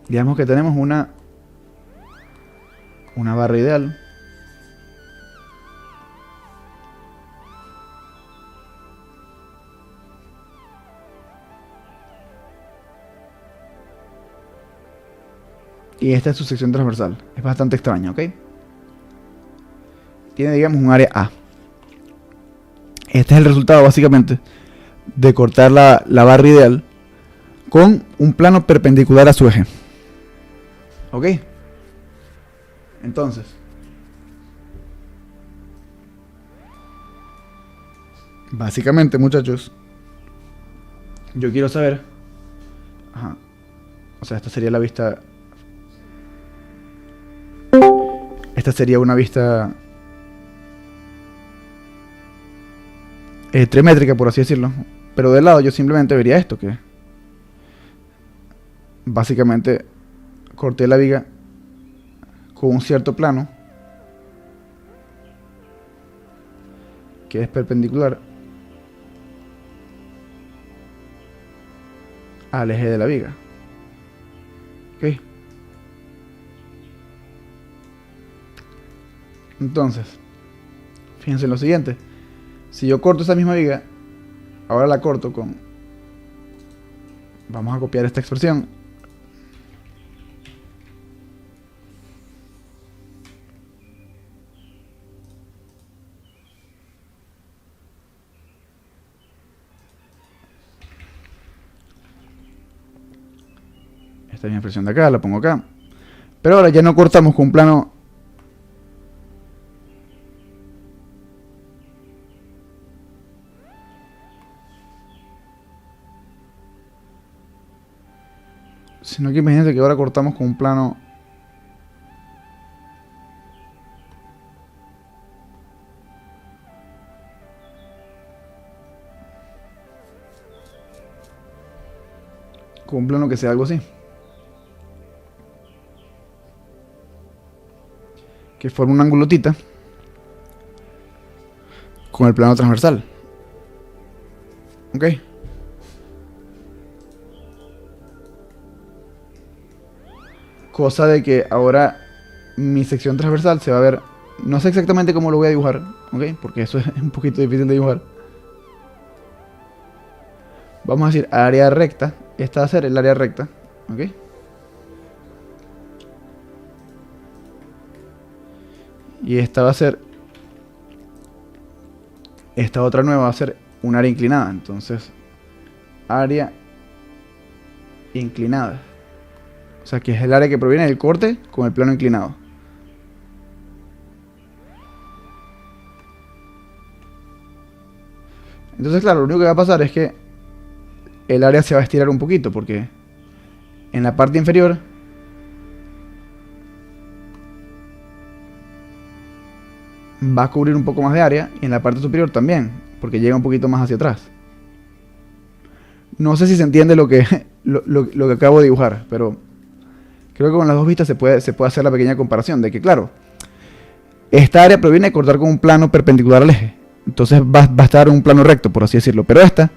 Digamos que tenemos una barra ideal. Y esta es su sección transversal. Es bastante extraña, ¿ok? Tiene, digamos, un área A. Este es el resultado, básicamente, de cortar la barra ideal con un plano perpendicular a su eje. ¿Ok? Entonces, básicamente, muchachos, yo quiero saber... Ajá. O sea, esta sería la vista... Esta sería una vista trimétrica, por así decirlo. Pero de lado yo simplemente vería esto, que básicamente corté la viga con un cierto plano que es perpendicular al eje de la viga. ¿Ok? Entonces, fíjense en lo siguiente. Si yo corto esa misma viga, ahora la corto con... Vamos a copiar esta expresión. Esta es mi expresión de acá, la pongo acá. Pero ahora ya no cortamos con un plano... Sino que imagínense que ahora cortamos con un plano... Con un plano que sea algo así. Que forma un ángulo tita con el plano transversal. ¿Ok? Cosa de que ahora mi sección transversal se va a ver... No sé exactamente cómo lo voy a dibujar, ¿ok? Porque eso es un poquito difícil de dibujar. Vamos a decir área recta. Esta va a ser el área recta, ¿ok? Y esta va a ser... Esta otra nueva va a ser un área inclinada. Entonces, área inclinada. O sea, que es el área que proviene del corte con el plano inclinado. Entonces, claro, lo único que va a pasar es que el área se va a estirar un poquito, porque en la parte inferior va a cubrir un poco más de área y en la parte superior también, porque llega un poquito más hacia atrás. No sé si se entiende lo que, lo que acabo de dibujar, pero creo que con las dos vistas se puede hacer la pequeña comparación de que, claro, esta área proviene de cortar con un plano perpendicular al eje. Entonces va a estar en un plano recto, por así decirlo. Pero esta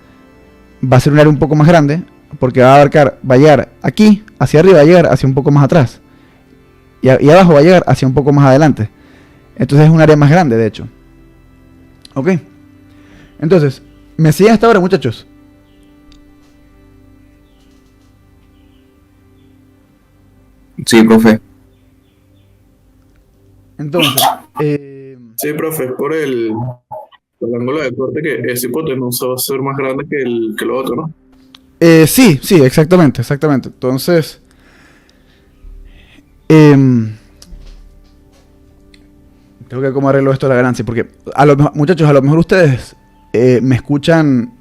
va a ser un área un poco más grande, porque va a llegar aquí, hacia arriba, va a llegar hacia un poco más atrás. Y abajo va a llegar hacia un poco más adelante. Entonces es un área más grande, de hecho. Ok. Entonces, ¿me siguen hasta ahora, muchachos? Sí, profe. Entonces, Sí, profe, por el ángulo de corte que esa hipotenusa va a ser más grande que lo otro, ¿no? sí, exactamente. Entonces, tengo que cómo arreglo esto de la ganancia, porque muchachos, a lo mejor ustedes me escuchan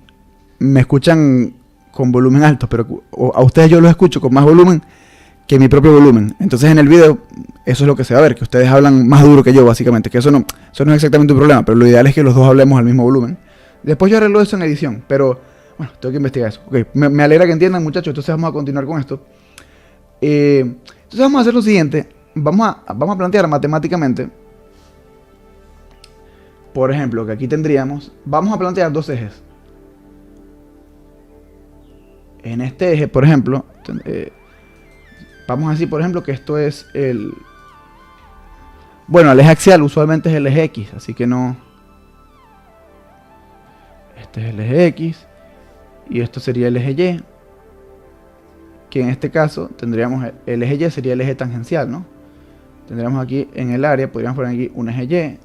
con volumen alto, pero a ustedes yo los escucho con más volumen que mi propio volumen. Entonces en el video eso es lo que se va a ver, que ustedes hablan más duro que yo, básicamente, que eso no es exactamente un problema, pero lo ideal es que los dos hablemos al mismo volumen. Después yo arreglo eso en edición, pero bueno, tengo que investigar eso. Ok, me alegra que entiendan, muchachos. Entonces vamos a continuar con esto. Entonces vamos a hacer lo siguiente. Vamos a plantear matemáticamente, por ejemplo, que aquí tendríamos, vamos a plantear dos ejes. En este eje, por ejemplo, vamos a decir, por ejemplo, que esto es el... Bueno, el eje axial usualmente es el eje X, así que no... Este es el eje X. Y esto sería el eje Y. Que en este caso tendríamos el eje Y sería el eje tangencial, ¿no? Tendríamos aquí en el área, podríamos poner aquí un eje Y.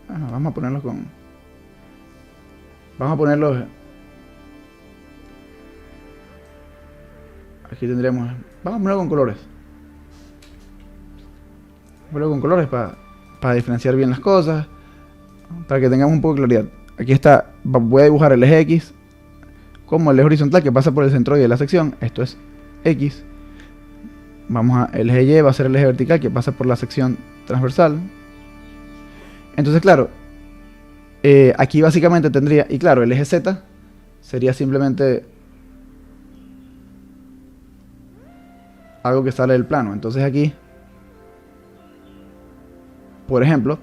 Bueno, vamos a ponerlo con... Vamos a ponerlo... Aquí tendremos... Vamos a ponerlo con colores. Ponerlo con colores para diferenciar bien las cosas. Para que tengamos un poco de claridad. Aquí está, voy a dibujar el eje X como el eje horizontal que pasa por el centroide de la sección. Esto es X. El eje Y va a ser el eje vertical que pasa por la sección transversal. Entonces, claro, aquí básicamente tendría, y claro, el eje Z sería simplemente algo que sale del plano. Entonces aquí, por ejemplo,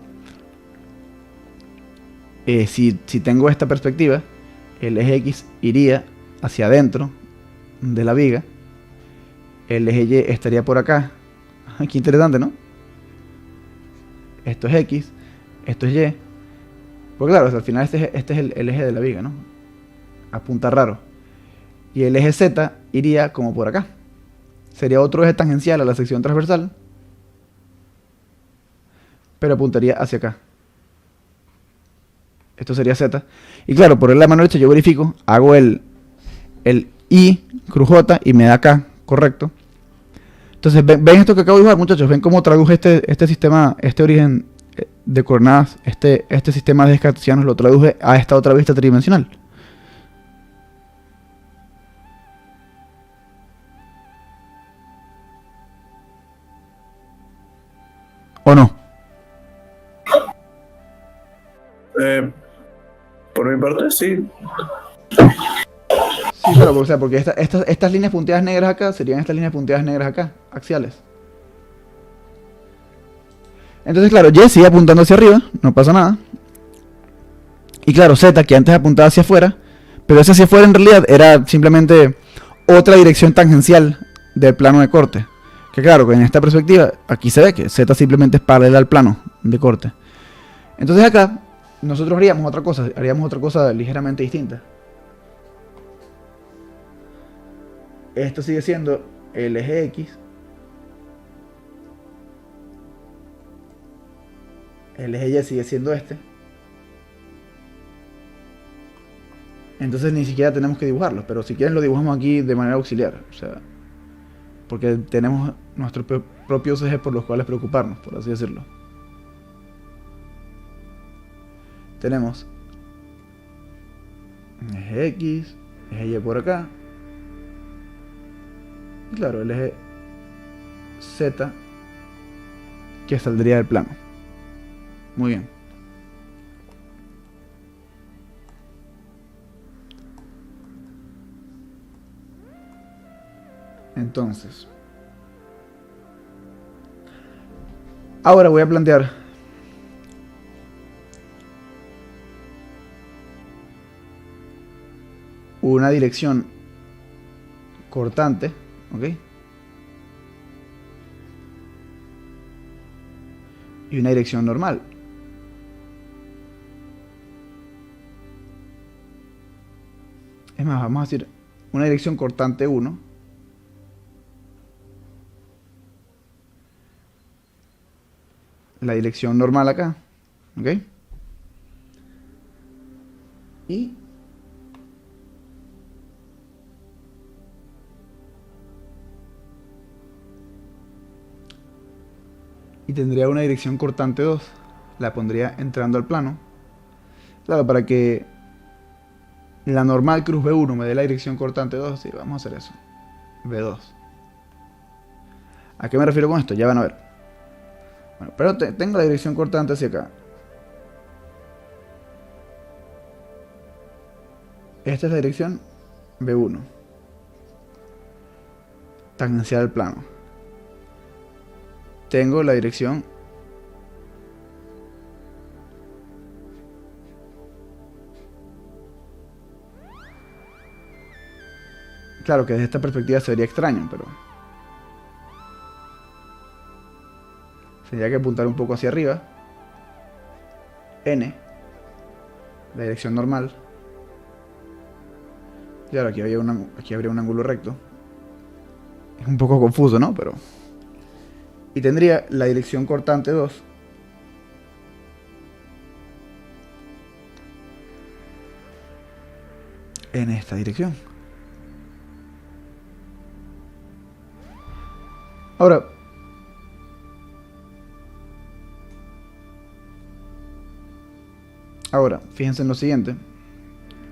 si tengo esta perspectiva, el eje X iría hacia adentro de la viga, el eje Y estaría por acá. Qué interesante, ¿no? Esto es X, esto es Y. Porque claro, al final este es el eje de la viga, ¿no? Apunta raro. Y el eje Z iría como por acá. Sería otro eje tangencial a la sección transversal, pero apuntaría hacia acá. Esto sería Z. Y claro, por la mano derecha yo verifico, hago el I, cruz J, y me da acá, correcto. Entonces, ven esto que acabo de dibujar, muchachos. Ven cómo traduje este sistema, este origen de coordenadas, este sistema de cartesianos lo traduje a esta otra vista tridimensional. ¿O no? Por mi parte, sí. Sí, claro, o sea, porque estas líneas punteadas negras acá serían estas líneas punteadas negras acá, axiales. Entonces, claro, Y sigue apuntando hacia arriba, no pasa nada. Y claro, Z, que antes apuntaba hacia afuera, pero ese hacia afuera en realidad era simplemente otra dirección tangencial del plano de corte. Que claro, en esta perspectiva, aquí se ve que Z simplemente es paralela al plano de corte. Entonces acá, nosotros haríamos otra cosa ligeramente distinta. Esto sigue siendo el eje X. El eje Y sigue siendo este. Entonces ni siquiera tenemos que dibujarlo, pero si quieren lo dibujamos aquí de manera auxiliar. O sea, porque tenemos nuestros propios ejes por los cuales preocuparnos, por así decirlo. Tenemos eje X, eje Y por acá. Y claro, el eje Z que saldría del plano. Muy bien. Entonces, ahora voy a plantear una dirección cortante, ¿ok? Y una dirección normal. Es más, vamos a decir una dirección cortante 1. La dirección normal acá, ¿ok? Y tendría una dirección cortante 2. La pondría entrando al plano. Claro, para que la normal cruz B1 me dé la dirección cortante 2. Sí, vamos a hacer eso. B2. ¿A qué me refiero con esto? Ya van a ver. Bueno, pero tengo la dirección cortante hacia acá. Esta es la dirección B1. Tangencial al plano. Tengo la dirección claro que desde esta perspectiva se vería extraño, pero tendría que apuntar un poco hacia arriba. N, la dirección normal. Claro, aquí habría un ángulo recto. Es un poco confuso, ¿no? Pero... y tendría la dirección cortante 2 en esta dirección. Ahora, fíjense en lo siguiente,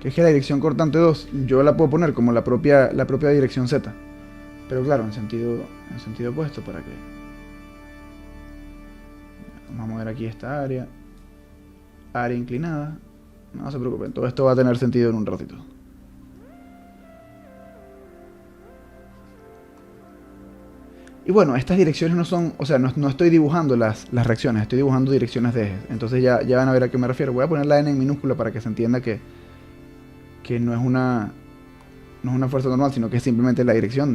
que es que la dirección cortante 2 yo la puedo poner como la propia dirección Z, pero claro, en sentido opuesto, para que... vamos a mover aquí esta área inclinada. No se preocupen, todo esto va a tener sentido en un ratito. Y bueno, estas direcciones no son, o sea, no estoy dibujando las reacciones, estoy dibujando direcciones de ejes. Entonces ya van a ver a qué me refiero. Voy a poner la N en minúscula para que se entienda que no es una fuerza normal, sino que es simplemente la dirección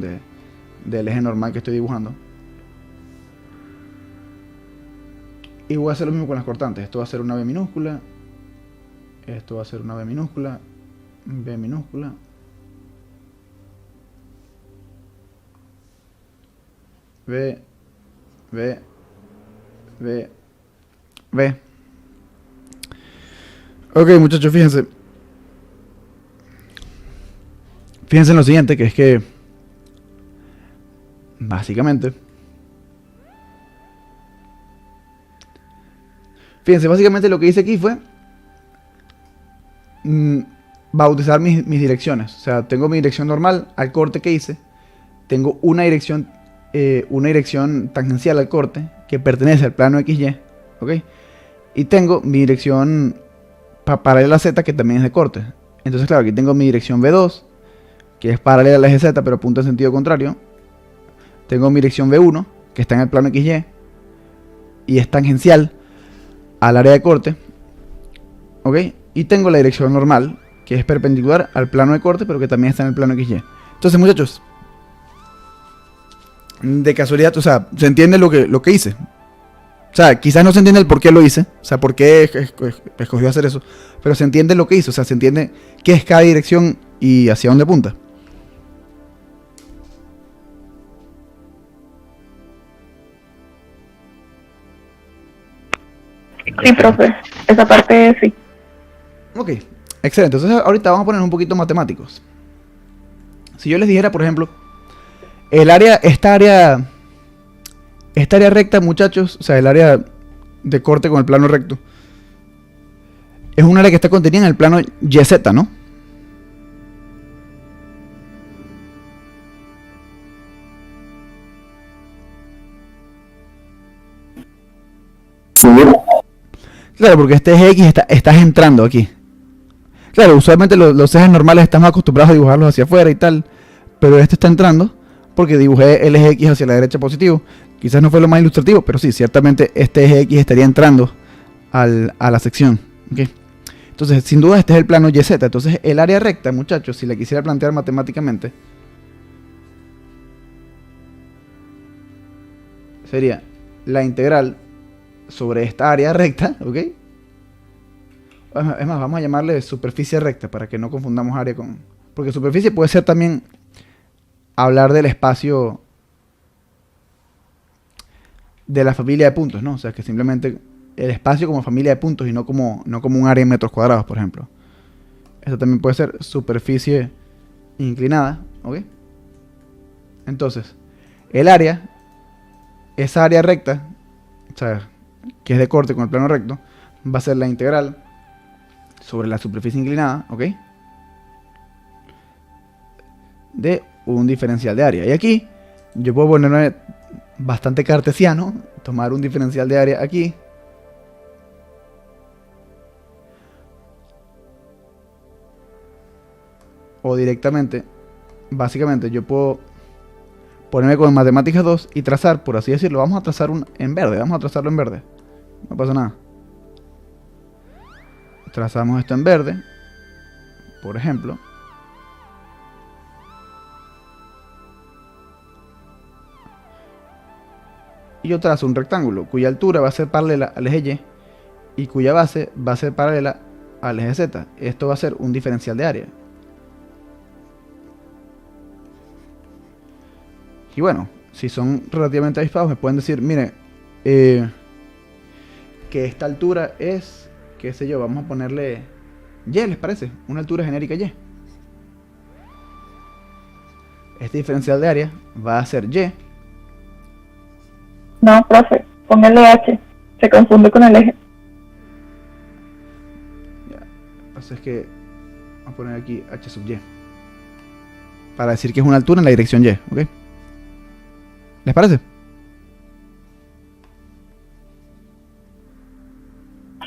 del eje normal que estoy dibujando. Y voy a hacer lo mismo con las cortantes. Esto va a ser una B minúscula. Esto va a ser una B minúscula. B minúscula. B. B. B. B. Ok, muchachos, fíjense. Fíjense en lo siguiente, que es que... básicamente... fíjense, básicamente lo que hice aquí fue... bautizar mis direcciones. O sea, tengo mi dirección normal al corte que hice. Tengo una dirección tangencial al corte que pertenece al plano XY, ¿ok? Y tengo mi dirección paralela a Z que también es de corte. Entonces, claro, aquí tengo mi dirección B2 que es paralela al eje Z pero apunta en sentido contrario. Tengo mi dirección B1 que está en el plano XY y es tangencial al área de corte, ¿ok? Y tengo la dirección normal que es perpendicular al plano de corte pero que también está en el plano XY. Entonces, muchachos, de casualidad, o sea, se entiende lo que hice. O sea, quizás no se entiende el por qué lo hice, o sea, por qué escogió hacer eso, pero se entiende lo que hizo, o sea, se entiende qué es cada dirección y hacia dónde apunta. Sí, profe, esa parte sí. Ok, excelente. Entonces ahorita vamos a poner un poquito matemáticos. Si yo les dijera, por ejemplo, esta área recta, muchachos, o sea, el área de corte con el plano recto, es un área que está contenida en el plano YZ, ¿no? Claro, porque este eje X estás entrando aquí. Claro, usualmente los ejes normales estamos acostumbrados a dibujarlos hacia afuera y tal, pero este está entrando porque dibujé el eje X hacia la derecha positivo. Quizás no fue lo más ilustrativo, pero sí, ciertamente este eje X estaría entrando a la sección. ¿Okay? Entonces, sin duda este es el plano YZ. Entonces, el área recta, muchachos, si la quisiera plantear matemáticamente, sería la integral sobre esta área recta, ¿ok? Es más, vamos a llamarle superficie recta para que no confundamos área con... Porque superficie puede ser también hablar del espacio de la familia de puntos, ¿no? O sea, que simplemente el espacio como familia de puntos y no como un área en metros cuadrados, por ejemplo. Esto también puede ser superficie inclinada, ¿ok? Entonces, el área, esa área recta, o sea, que es de corte con el plano recto, va a ser la integral sobre la superficie inclinada, ¿ok? De un diferencial de área. Y aquí yo puedo ponerme bastante cartesiano, tomar un diferencial de área aquí. O directamente, básicamente yo puedo ponerme con matemáticas 2 y trazar, por así decirlo, vamos a trazar en verde, vamos a trazarlo en verde. No pasa nada. Trazamos esto en verde, por ejemplo. Y yo trazo un rectángulo cuya altura va a ser paralela al eje Y y cuya base va a ser paralela al eje Z. Esto va a ser un diferencial de área. Y bueno, si son relativamente avispados me pueden decir, mire, que esta altura es, qué sé yo, vamos a ponerle Y, ¿les parece? Una altura genérica Y. Este diferencial de área va a ser Y. No, profe, póngale H. Se confunde con el eje. Ya, lo que pasa es que vamos a poner aquí H sub Y. Para decir que es una altura en la dirección Y, ¿ok? ¿Les parece?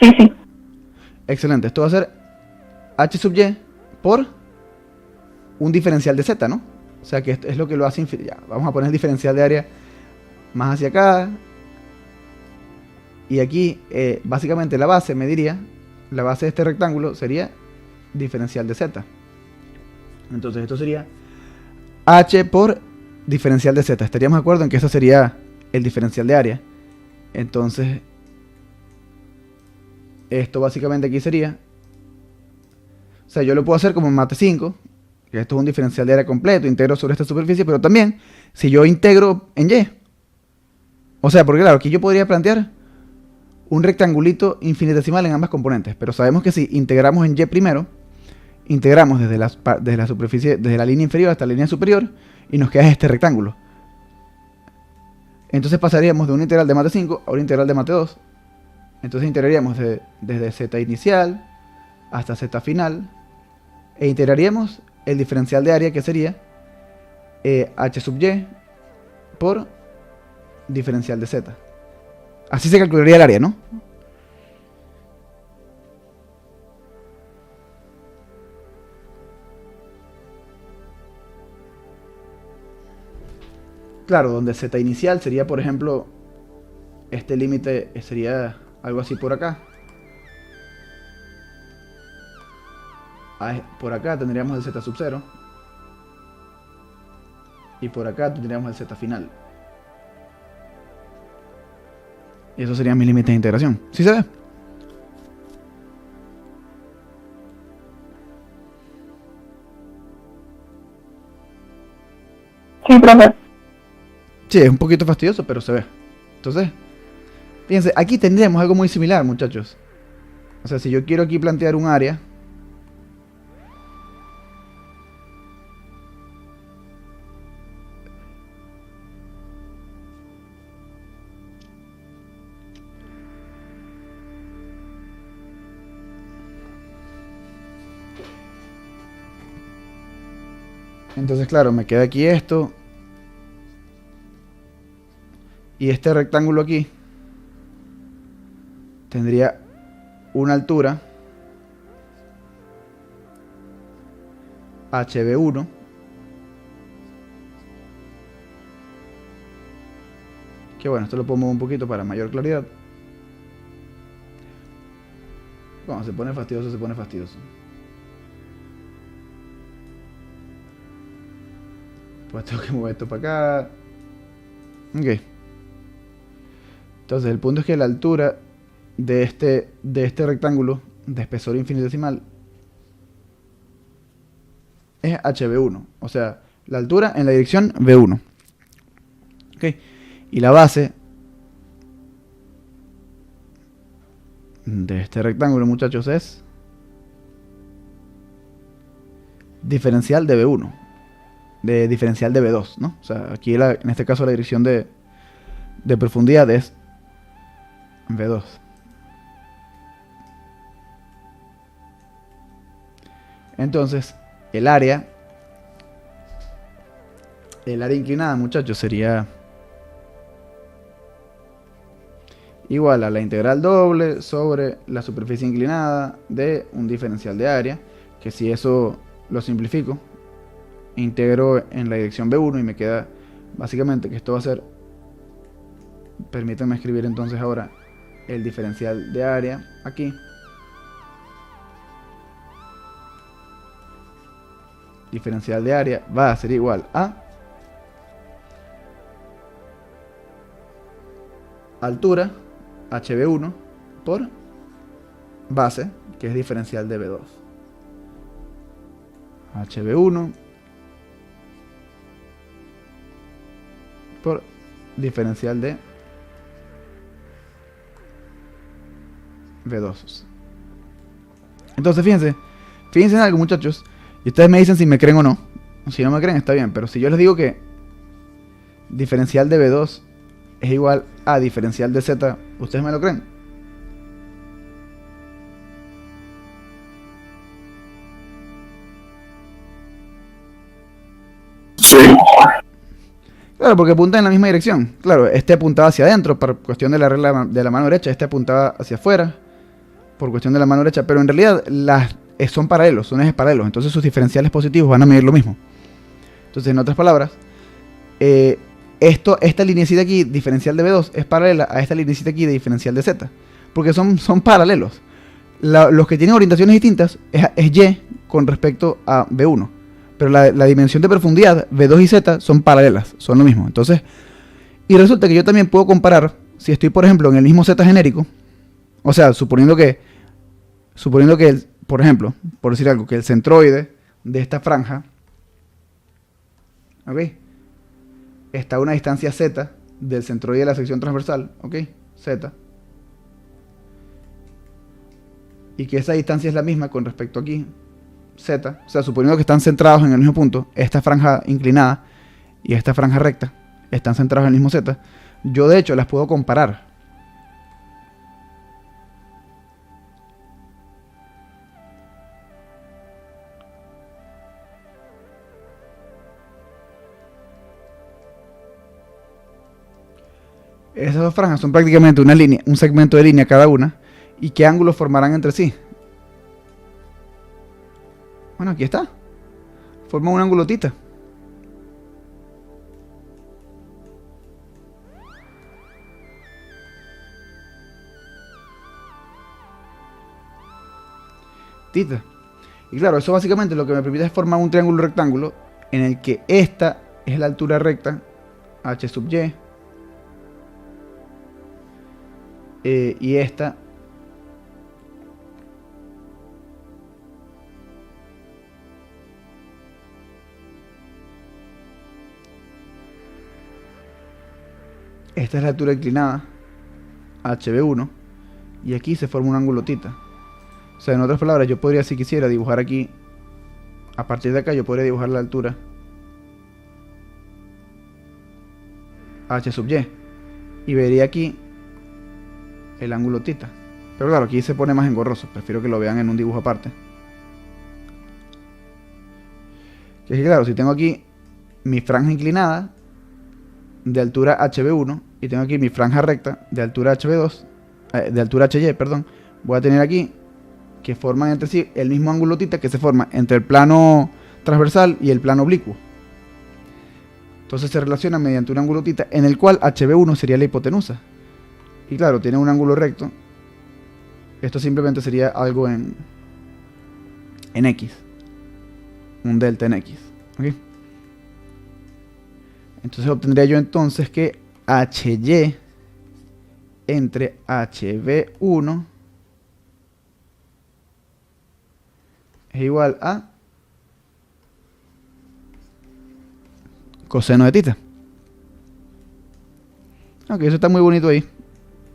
Sí, sí. Excelente. Esto va a ser H sub Y por un diferencial de Z, ¿no? O sea que esto es lo que lo hace ya, vamos a poner el diferencial de área más hacia acá. Y aquí, básicamente la base, me diría, la base de este rectángulo sería diferencial de Z. Entonces esto sería H por diferencial de Z. Estaríamos de acuerdo en que eso sería el diferencial de área. Entonces, esto básicamente aquí sería... O sea, yo lo puedo hacer como en Mate 5, que esto es un diferencial de área completo, integro sobre esta superficie, pero también, si yo integro en Y, o sea, porque claro, aquí yo podría plantear un rectangulito infinitesimal en ambas componentes, pero sabemos que si integramos en Y primero, integramos desde la superficie, desde la línea inferior hasta la línea superior, y nos queda este rectángulo. Entonces pasaríamos de una integral de Mate 5 a una integral de Mate 2. Entonces integraríamos desde Z inicial hasta Z final, e integraríamos el diferencial de área, que sería H sub Y por diferencial de Z. Así se calcularía el área, ¿no? Claro, donde Z inicial sería, por ejemplo, este límite sería algo así por acá. Por acá tendríamos el Z sub 0. Y por acá tendríamos el Z final. Y esos serían mis límites de integración. ¿Sí se ve? Sí, profe. Sí, es un poquito fastidioso, pero se ve. Entonces, fíjense, aquí tendríamos algo muy similar, muchachos. O sea, si yo quiero aquí plantear un área, entonces claro, me queda aquí esto. Y este rectángulo aquí tendría una altura HB1 Que bueno, esto lo puedo mover un poquito para mayor claridad. Cuando se pone fastidioso, se pone fastidioso. Pues tengo que mover esto para acá. Ok. Entonces el punto es que la altura de este rectángulo de espesor infinitesimal es HV1. O sea, la altura en la dirección V1. Ok. Y la base de este rectángulo, muchachos, es diferencial de V1. De diferencial de V2, ¿no? O sea, aquí en este caso la dirección de profundidad es V2. Entonces, el área inclinada, muchachos, sería igual a la integral doble sobre la superficie inclinada de un diferencial de área, que si eso lo simplifico, integro en la dirección V1 y me queda básicamente que esto va a ser, permítanme escribir entonces ahora el diferencial de área aquí, diferencial de área va a ser igual a altura HV1 por base, que es diferencial de V2. HV1 por diferencial de V2. Entonces fíjense en algo, muchachos, y ustedes me dicen si me creen o no. Si no me creen está bien, pero si yo les digo que diferencial de V2 es igual a diferencial de Z, ¿ustedes me lo creen? Sí. Claro, porque apunta en la misma dirección. Claro, este apuntaba hacia adentro por cuestión de la regla de la mano derecha, este apuntaba hacia afuera por cuestión de la mano derecha, pero en realidad son paralelos, son ejes paralelos, entonces sus diferenciales positivos van a medir lo mismo. Entonces, en otras palabras, esta linecita aquí, diferencial de V2, es paralela a esta linecita aquí de diferencial de Z, porque son paralelos. Los que tienen orientaciones distintas es Y con respecto a V1, pero la dimensión de profundidad, V2 y Z, son paralelas, son lo mismo. Entonces, y resulta que yo también puedo comparar, si estoy, por ejemplo, en el mismo Z genérico, o sea, suponiendo que por ejemplo, por decir algo, que el centroide de esta franja, ¿ok?, está a una distancia Z del centroide de la sección transversal, ¿ok?, Z, y que esa distancia es la misma con respecto aquí, Z, o sea, suponiendo que están centrados en el mismo punto, esta franja inclinada y esta franja recta están centrados en el mismo Z, yo de hecho las puedo comparar. Esas dos franjas son prácticamente una línea, un segmento de línea cada una. ¿Y qué ángulos formarán entre sí? Bueno, aquí está. Forma un ángulo tita. Tita. Y claro, eso básicamente lo que me permite es formar un triángulo rectángulo en el que esta es la altura recta, h sub y, y esta es la altura inclinada, HB1, y aquí se forma un ángulo tita. O sea, en otras palabras, yo podría, si quisiera, dibujar aquí, a partir de acá yo podría dibujar la altura h sub y, y vería aquí el ángulo tita. Pero claro, aquí se pone más engorroso, prefiero que lo vean en un dibujo aparte. Que es que claro, si tengo aquí mi franja inclinada de altura HB1 y tengo aquí mi franja recta de altura HB2, de altura HY, perdón, voy a tener aquí que forman entre sí el mismo ángulo tita que se forma entre el plano transversal y el plano oblicuo. Entonces se relaciona mediante un ángulo θ en el cual HB1 sería la hipotenusa. Y claro, tiene un ángulo recto. Esto simplemente sería algo en X. Un delta en X. ¿Ok? Entonces obtendría yo entonces que HY entre HB1 es igual a coseno de θ. Ok, eso está muy bonito ahí.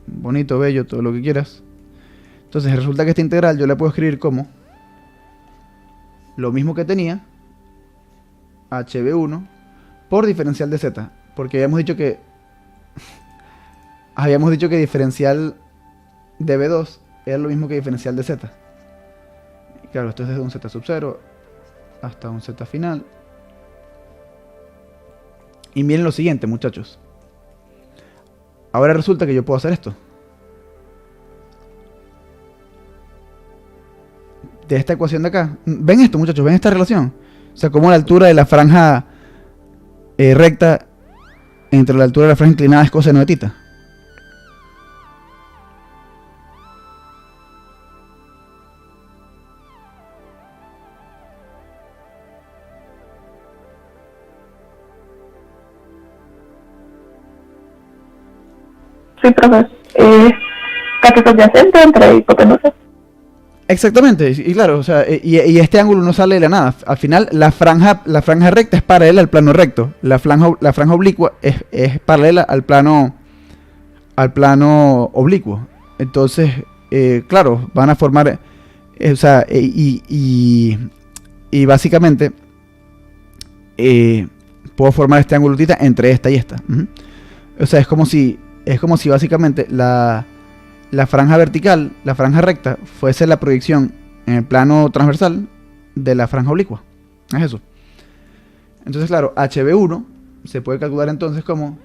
Bonito, bello, todo lo que quieras. Entonces resulta que esta integral yo la puedo escribir como lo mismo que tenía HB1 por diferencial de z. Porque habíamos dicho que diferencial de B2 era lo mismo que diferencial de z. Y claro, esto es desde un z sub 0 hasta un z final. Y miren lo siguiente, muchachos. Ahora resulta que yo puedo hacer esto. De esta ecuación de acá. ¿Ven esto, muchachos? ¿Ven esta relación? O sea, como la altura de la franja recta entre la altura de la franja inclinada es coseno de θ. Sí, profe. Cateto adyacente entre hipotenusa. Exactamente, y claro, o sea, y este ángulo no sale de la nada. Al final, la franja recta es paralela al plano recto. La franja oblicua es paralela al plano oblicuo. Entonces, claro, van a formar, o sea, y básicamente puedo formar este ángulo θ entre esta y esta. O sea, es como si básicamente la franja vertical, la franja recta, fuese la proyección en el plano transversal de la franja oblicua. Es eso. Entonces, claro, HB1 se puede calcular entonces como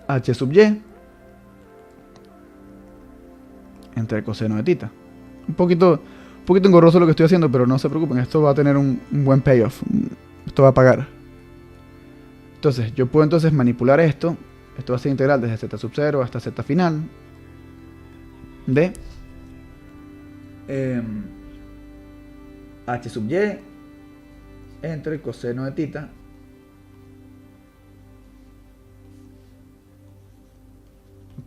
H sub Y entre el coseno de θ. Un poquito engorroso lo que estoy haciendo, pero no se preocupen, esto va a tener un buen payoff. Esto va a pagar. Entonces, yo puedo entonces manipular esto. Esto va a ser integral desde z sub 0 hasta z final de H sub Y entre el coseno de θ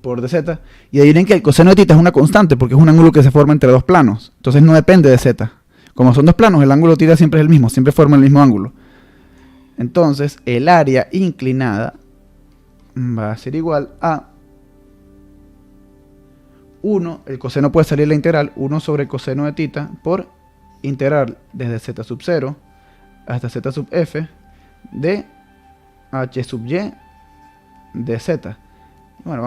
por dz. Y adivinen que el coseno de θ es una constante porque es un ángulo que se forma entre dos planos. Entonces no depende de z. Como son dos planos, el ángulo θ siempre es el mismo, siempre forma el mismo ángulo. Entonces el área inclinada va a ser igual a 1, el coseno puede salir la integral, 1 sobre el coseno de θ por integral desde z sub 0 hasta z sub f de h sub y de z. Bueno,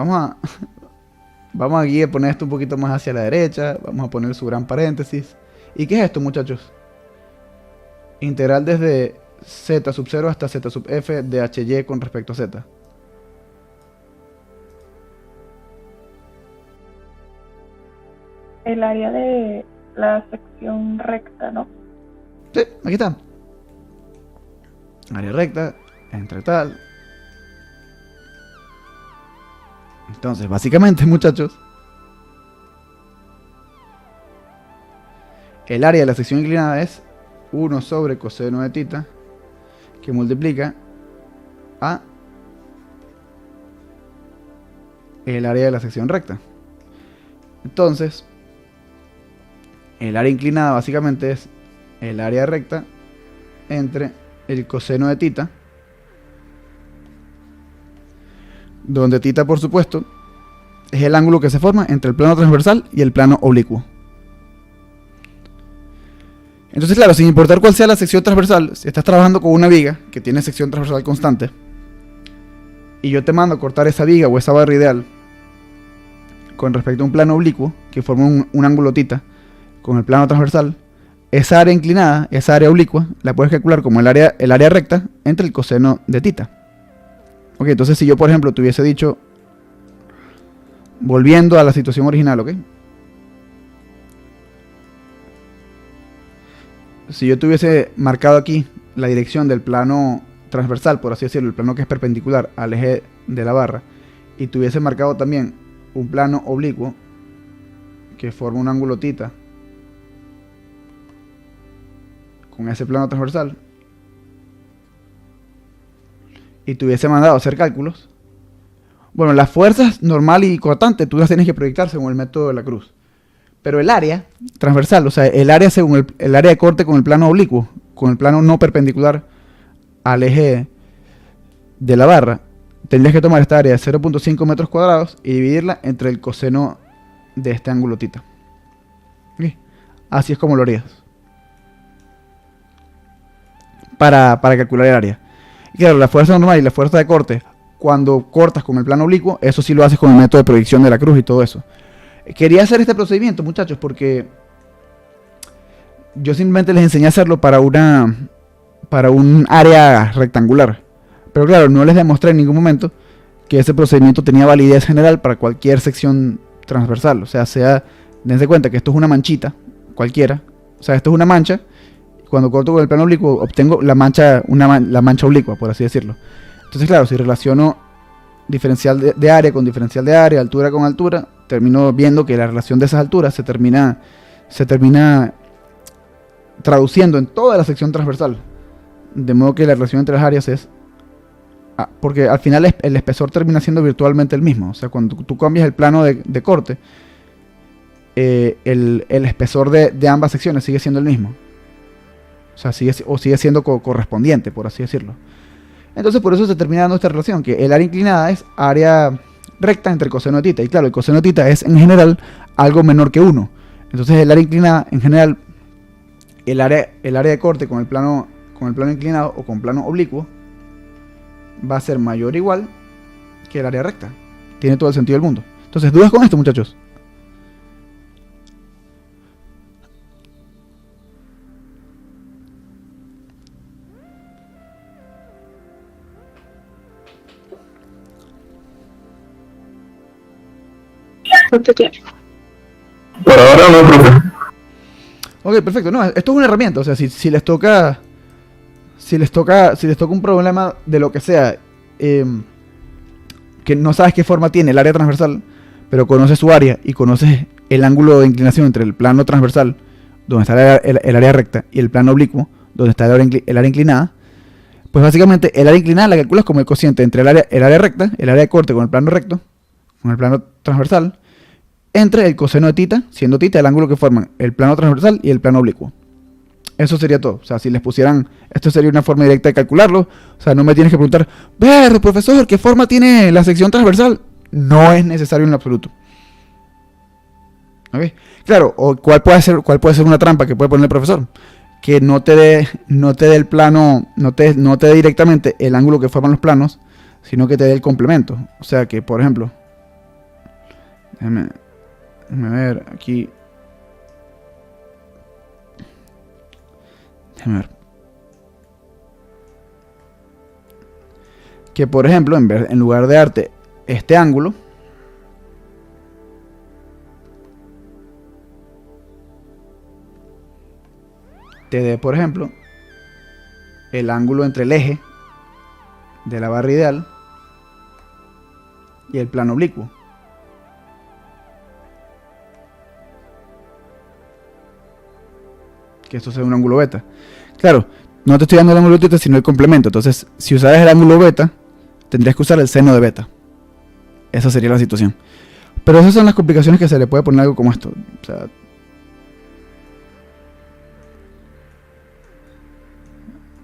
vamos aquí a poner esto un poquito más hacia la derecha, vamos a poner su gran paréntesis. ¿Y qué es esto, muchachos? Integral desde z sub 0 hasta z sub f de hy con respecto a z. El área de la sección recta, ¿no? Sí, aquí está. Área recta entre tal. Entonces, básicamente, muchachos, el área de la sección inclinada es 1 sobre coseno de θ que multiplica a el área de la sección recta. Entonces, el área inclinada básicamente es el área recta entre el coseno de θ, donde θ, por supuesto, es el ángulo que se forma entre el plano transversal y el plano oblicuo. Entonces, claro, sin importar cuál sea la sección transversal, si estás trabajando con una viga que tiene sección transversal constante y yo te mando a cortar esa viga o esa barra ideal con respecto a un plano oblicuo que forma un ángulo θ con el plano transversal, esa área inclinada, esa área oblicua, la puedes calcular como el área recta entre el coseno de θ. Ok, entonces si yo, por ejemplo, te hubiese dicho, volviendo a la situación original, ok, si yo tuviese marcado aquí la dirección del plano transversal, por así decirlo, el plano que es perpendicular al eje de la barra, y tuviese marcado también un plano oblicuo que forma un ángulo θ con ese plano transversal, y tuviese mandado a hacer cálculos, bueno, las fuerzas normal y cortante tú las tienes que proyectar según el método de la cruz. Pero el área transversal, o sea, el área según el área de corte con el plano oblicuo, con el plano no perpendicular al eje de la barra, tendrías que tomar esta área de 0.5 metros cuadrados y dividirla entre el coseno de este ángulo θ. ¿Ok? Así es como lo harías. Para calcular el área. Y claro, la fuerza normal y la fuerza de corte, cuando cortas con el plano oblicuo, eso sí lo haces con el método de proyección de la cruz y todo eso. Quería hacer este procedimiento, muchachos, porque yo simplemente les enseñé a hacerlo para un área rectangular. Pero claro, no les demostré en ningún momento que ese procedimiento tenía validez general para cualquier sección transversal. O sea, dense cuenta que esto es una manchita, cualquiera. O sea, esto es una mancha. Cuando corto con el plano oblicuo, obtengo la mancha oblicua, por así decirlo. Entonces, claro, si relaciono diferencial de área con diferencial de área, altura con altura, termino viendo que la relación de esas alturas se termina traduciendo en toda la sección transversal. De modo que la relación entre las áreas es... porque al final el espesor termina siendo virtualmente el mismo. O sea, cuando tú cambias el plano de corte, el espesor de ambas secciones sigue siendo el mismo. O sea, sigue siendo correspondiente, por así decirlo. Entonces, por eso se termina dando esta relación, que el área inclinada es área recta entre coseno de θ. Y claro, el coseno de θ es en general algo menor que 1. Entonces, el área inclinada, en general, el área de corte con el plano inclinado o con plano oblicuo va a ser mayor o igual que el área recta. Tiene todo el sentido del mundo. Entonces, ¿dudas con esto, muchachos? Por ahora no, profe. Ok, perfecto. No, esto es una herramienta. O sea, si les toca un problema de lo que sea, que no sabes qué forma tiene el área transversal, pero conoces su área y conoces el ángulo de inclinación entre el plano transversal, donde está el área recta, y el plano oblicuo, donde está el área inclinada, pues básicamente el área inclinada la calculas como el cociente entre el área recta, el área de corte con el plano recto, con el plano transversal, entre el coseno de θ, siendo θ el ángulo que forman el plano transversal y el plano oblicuo. Eso sería todo. O sea, si les pusieran... Esto sería una forma directa de calcularlo. O sea, no me tienes que preguntar, ver, profesor, ¿qué forma tiene la sección transversal? No es necesario en lo absoluto. ¿Ok? Claro, o ¿cuál puede ser una trampa que puede poner el profesor? Que no te dé el plano, no te dé directamente el ángulo que forman los planos, sino que te dé el complemento. O sea, que, por ejemplo... Déjame ver, aquí... Déjame ver. Que, por ejemplo, en lugar de darte este ángulo, te dé, por ejemplo, el ángulo entre el eje de la barra ideal y el plano oblicuo. Que esto sea un ángulo beta. Claro, no te estoy dando el ángulo beta, sino el complemento. Entonces, si usaras el ángulo beta, tendrías que usar el seno de beta. Esa sería la situación. Pero esas son las complicaciones que se le puede poner a algo como esto. O sea,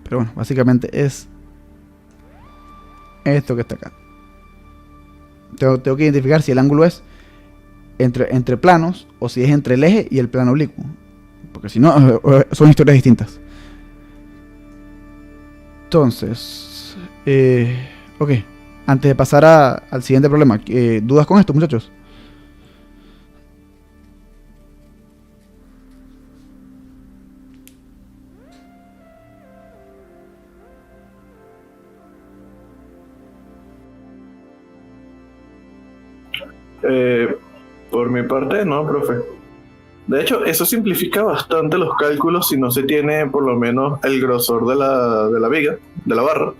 pero bueno, básicamente es esto que está acá. Tengo que identificar si el ángulo es entre planos o si es entre el eje y el plano oblicuo. Porque si no, son historias distintas. Entonces, ok. Antes de pasar al siguiente problema, ¿dudas con esto, muchachos? Por mi parte, no, profe. De hecho, eso simplifica bastante los cálculos si no se tiene por lo menos el grosor de la viga, de la barra.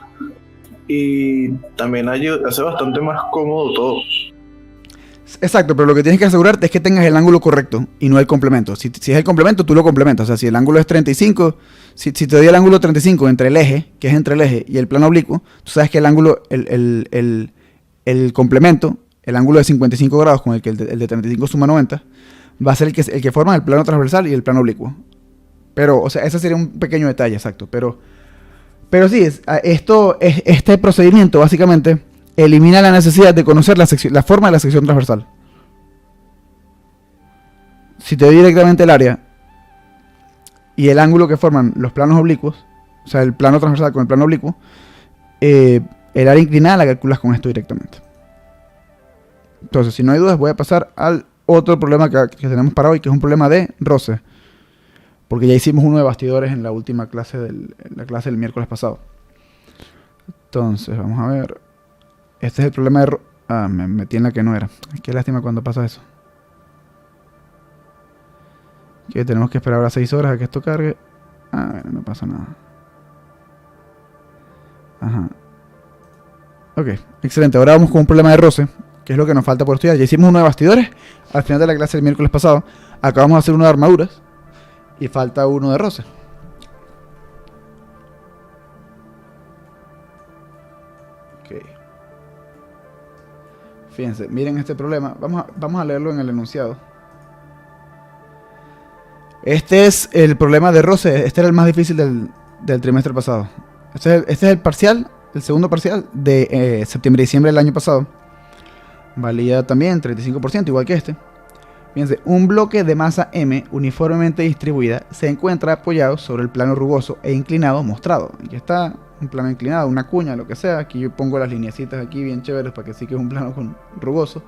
Y también hace bastante más cómodo todo. Exacto, pero lo que tienes que asegurarte es que tengas el ángulo correcto y no el complemento. Si es el complemento, tú lo complementas. O sea, si el ángulo es 35, si te doy el ángulo 35 entre el eje, que es entre el eje y el plano oblicuo, tú sabes que el ángulo, el complemento, el ángulo de 55 grados con el que el de 35 suma 90, va a ser el que forma el plano transversal y el plano oblicuo. Pero, o sea, ese sería un pequeño detalle, exacto. Pero sí, este procedimiento básicamente elimina la necesidad de conocer la forma de la sección transversal. Si te doy directamente el área y el ángulo que forman los planos oblicuos, o sea, el plano transversal con el plano oblicuo, el área inclinada la calculas con esto directamente. Entonces, si no hay dudas, voy a pasar al otro problema que tenemos para hoy, que es un problema de roce. Porque ya hicimos uno de bastidores en la última clase en la clase del miércoles pasado. Entonces, vamos a ver. Este es el problema de me metí en la que no era. Qué lástima cuando pasa eso. Que tenemos que esperar ahora 6 horas a que esto cargue. Bueno, no pasa nada. Ajá. Ok, excelente. Ahora vamos con un problema de roce, que es lo que nos falta por estudiar. Ya hicimos uno de bastidores al final de la clase del miércoles pasado. Acabamos de hacer uno de armaduras y falta uno de roce. Ok. Fíjense, miren este problema. Vamos a leerlo en el enunciado. Este es el problema de roce. Este era el más difícil del trimestre pasado. Este es el parcial, el segundo parcial de septiembre y diciembre del año pasado. Valía también 35%, igual que este. Fíjense, un bloque de masa M uniformemente distribuida se encuentra apoyado sobre el plano rugoso e inclinado mostrado. Aquí está un plano inclinado, una cuña, lo que sea. Aquí yo pongo las lineecitas aquí bien chéveres para que sí que es un plano rugoso.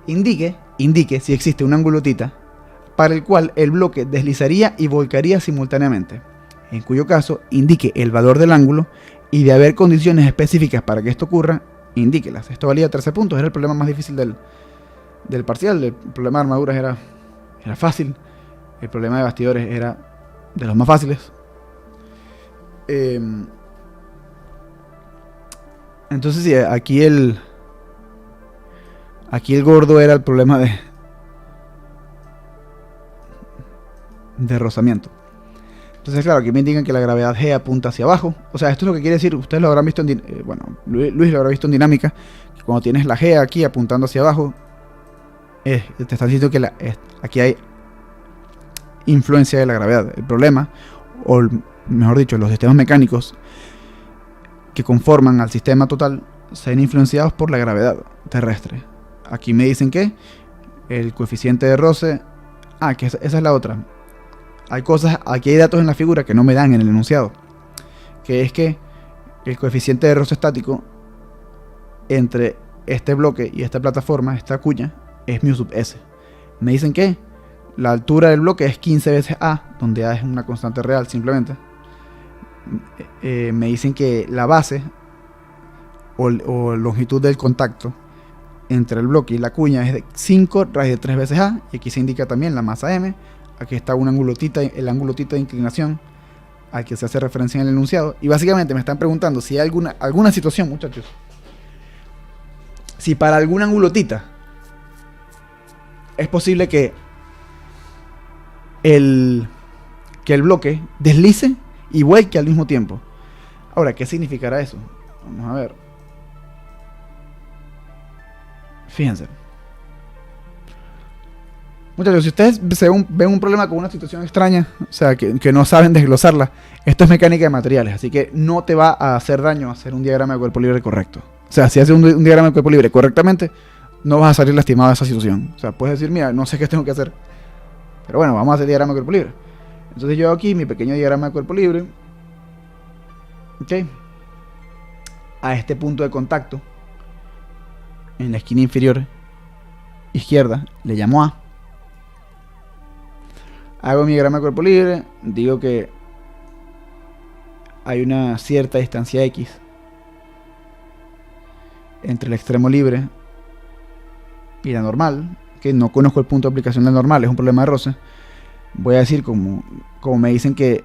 Indique si existe un ángulo θ para el cual el bloque deslizaría y volcaría simultáneamente, en cuyo caso indique el valor del ángulo y de haber condiciones específicas para que esto ocurra, indíquelas. Esto valía 13 puntos, era el problema más difícil del parcial. El problema de armaduras era fácil, el problema de bastidores era de los más fáciles. Entonces sí, aquí el gordo era el problema de rozamiento. Entonces, claro, aquí me indican que la gravedad G apunta hacia abajo. O sea, esto es lo que quiere decir, ustedes lo habrán visto Luis lo habrá visto en dinámica, que cuando tienes la G aquí apuntando hacia abajo, te están diciendo que aquí hay influencia de la gravedad. El problema, o mejor dicho, los sistemas mecánicos que conforman al sistema total se ven influenciados por la gravedad terrestre. Aquí me dicen que el coeficiente de roce, que esa es la otra. Aquí hay datos en la figura que no me dan en el enunciado, que es que el coeficiente de roce estático entre este bloque y esta plataforma, esta cuña, es mu sub s. Me dicen que la altura del bloque es 15 veces a, donde a es una constante real simplemente. Me dicen que la base o longitud del contacto entre el bloque y la cuña es de 5 raíz de 3 veces a, y aquí se indica también la masa m. Aquí está el ángulo θ de inclinación al que se hace referencia en el enunciado. Y básicamente me están preguntando si hay alguna situación, muchachos, si para algún ángulo θ es posible que el bloque deslice y vuelque al mismo tiempo. Ahora, ¿qué significará eso? Vamos a ver. Fíjense. Muchachos, si ustedes ven un problema con una situación extraña, o sea, que no saben desglosarla, esto es mecánica de materiales, así que no te va a hacer daño hacer un diagrama de cuerpo libre correcto. O sea, si haces un diagrama de cuerpo libre correctamente, no vas a salir lastimado de esa situación. O sea, puedes decir, mira, no sé qué tengo que hacer, pero bueno, vamos a hacer diagrama de cuerpo libre. Entonces yo hago aquí mi pequeño diagrama de cuerpo libre. Ok. A este punto de contacto, en la esquina inferior izquierda, le llamo A. Hago mi diagrama de cuerpo libre, digo que hay una cierta distancia X entre el extremo libre y la normal, que no conozco el punto de aplicación del normal, es un problema de roce, voy a decir como me dicen que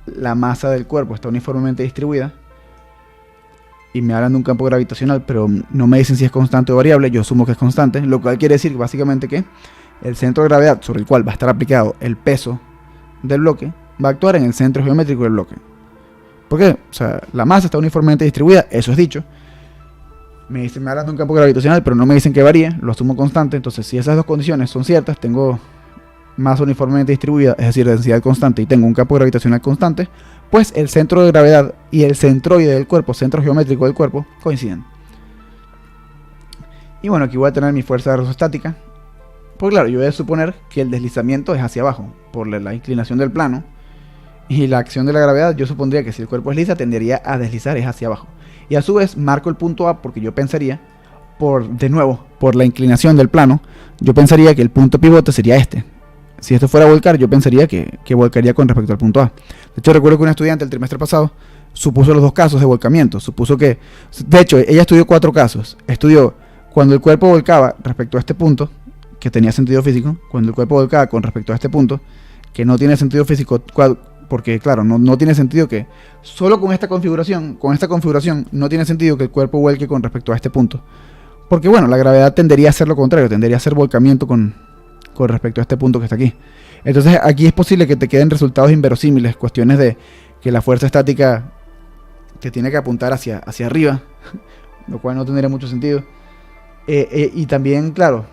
la masa del cuerpo está uniformemente distribuida y me hablan de un campo gravitacional, pero no me dicen si es constante o variable, yo asumo que es constante, lo cual quiere decir básicamente que el centro de gravedad sobre el cual va a estar aplicado el peso del bloque va a actuar en el centro geométrico del bloque. ¿Por qué? O sea, la masa está uniformemente distribuida, eso es dicho. Me hablan de un campo gravitacional, pero no me dicen que varíe, lo asumo constante. Entonces, si esas dos condiciones son ciertas, tengo masa uniformemente distribuida, es decir, densidad constante, y tengo un campo gravitacional constante, pues el centro de gravedad y el centroide del cuerpo, centro geométrico del cuerpo, coinciden. Y bueno, aquí voy a tener mi fuerza de rosostática. Pues claro, yo voy a suponer que el deslizamiento es hacia abajo, por la inclinación del plano. Y la acción de la gravedad, yo supondría que si el cuerpo es lisa, tendería a deslizar es hacia abajo. Y a su vez, marco el punto A porque yo pensaría, de nuevo, por la inclinación del plano, yo pensaría que el punto pivote sería este. Si esto fuera a volcar, yo pensaría que volcaría con respecto al punto A. De hecho, recuerdo que una estudiante el trimestre pasado supuso los dos casos de volcamiento. Supuso que, de hecho, ella estudió 4 casos. Estudió cuando el cuerpo volcaba respecto a este punto, que tenía sentido físico, cuando el cuerpo volcaba con respecto a este punto, que no tiene sentido físico, porque claro, no tiene sentido que, solo con esta configuración, no tiene sentido que el cuerpo vuelque con respecto a este punto. Porque bueno, la gravedad tendería a hacer lo contrario, tendería a hacer volcamiento con respecto a este punto que está aquí. Entonces aquí es posible que te queden resultados inverosímiles, cuestiones de que la fuerza estática te tiene que apuntar hacia arriba, lo cual no tendría mucho sentido. Y también, claro,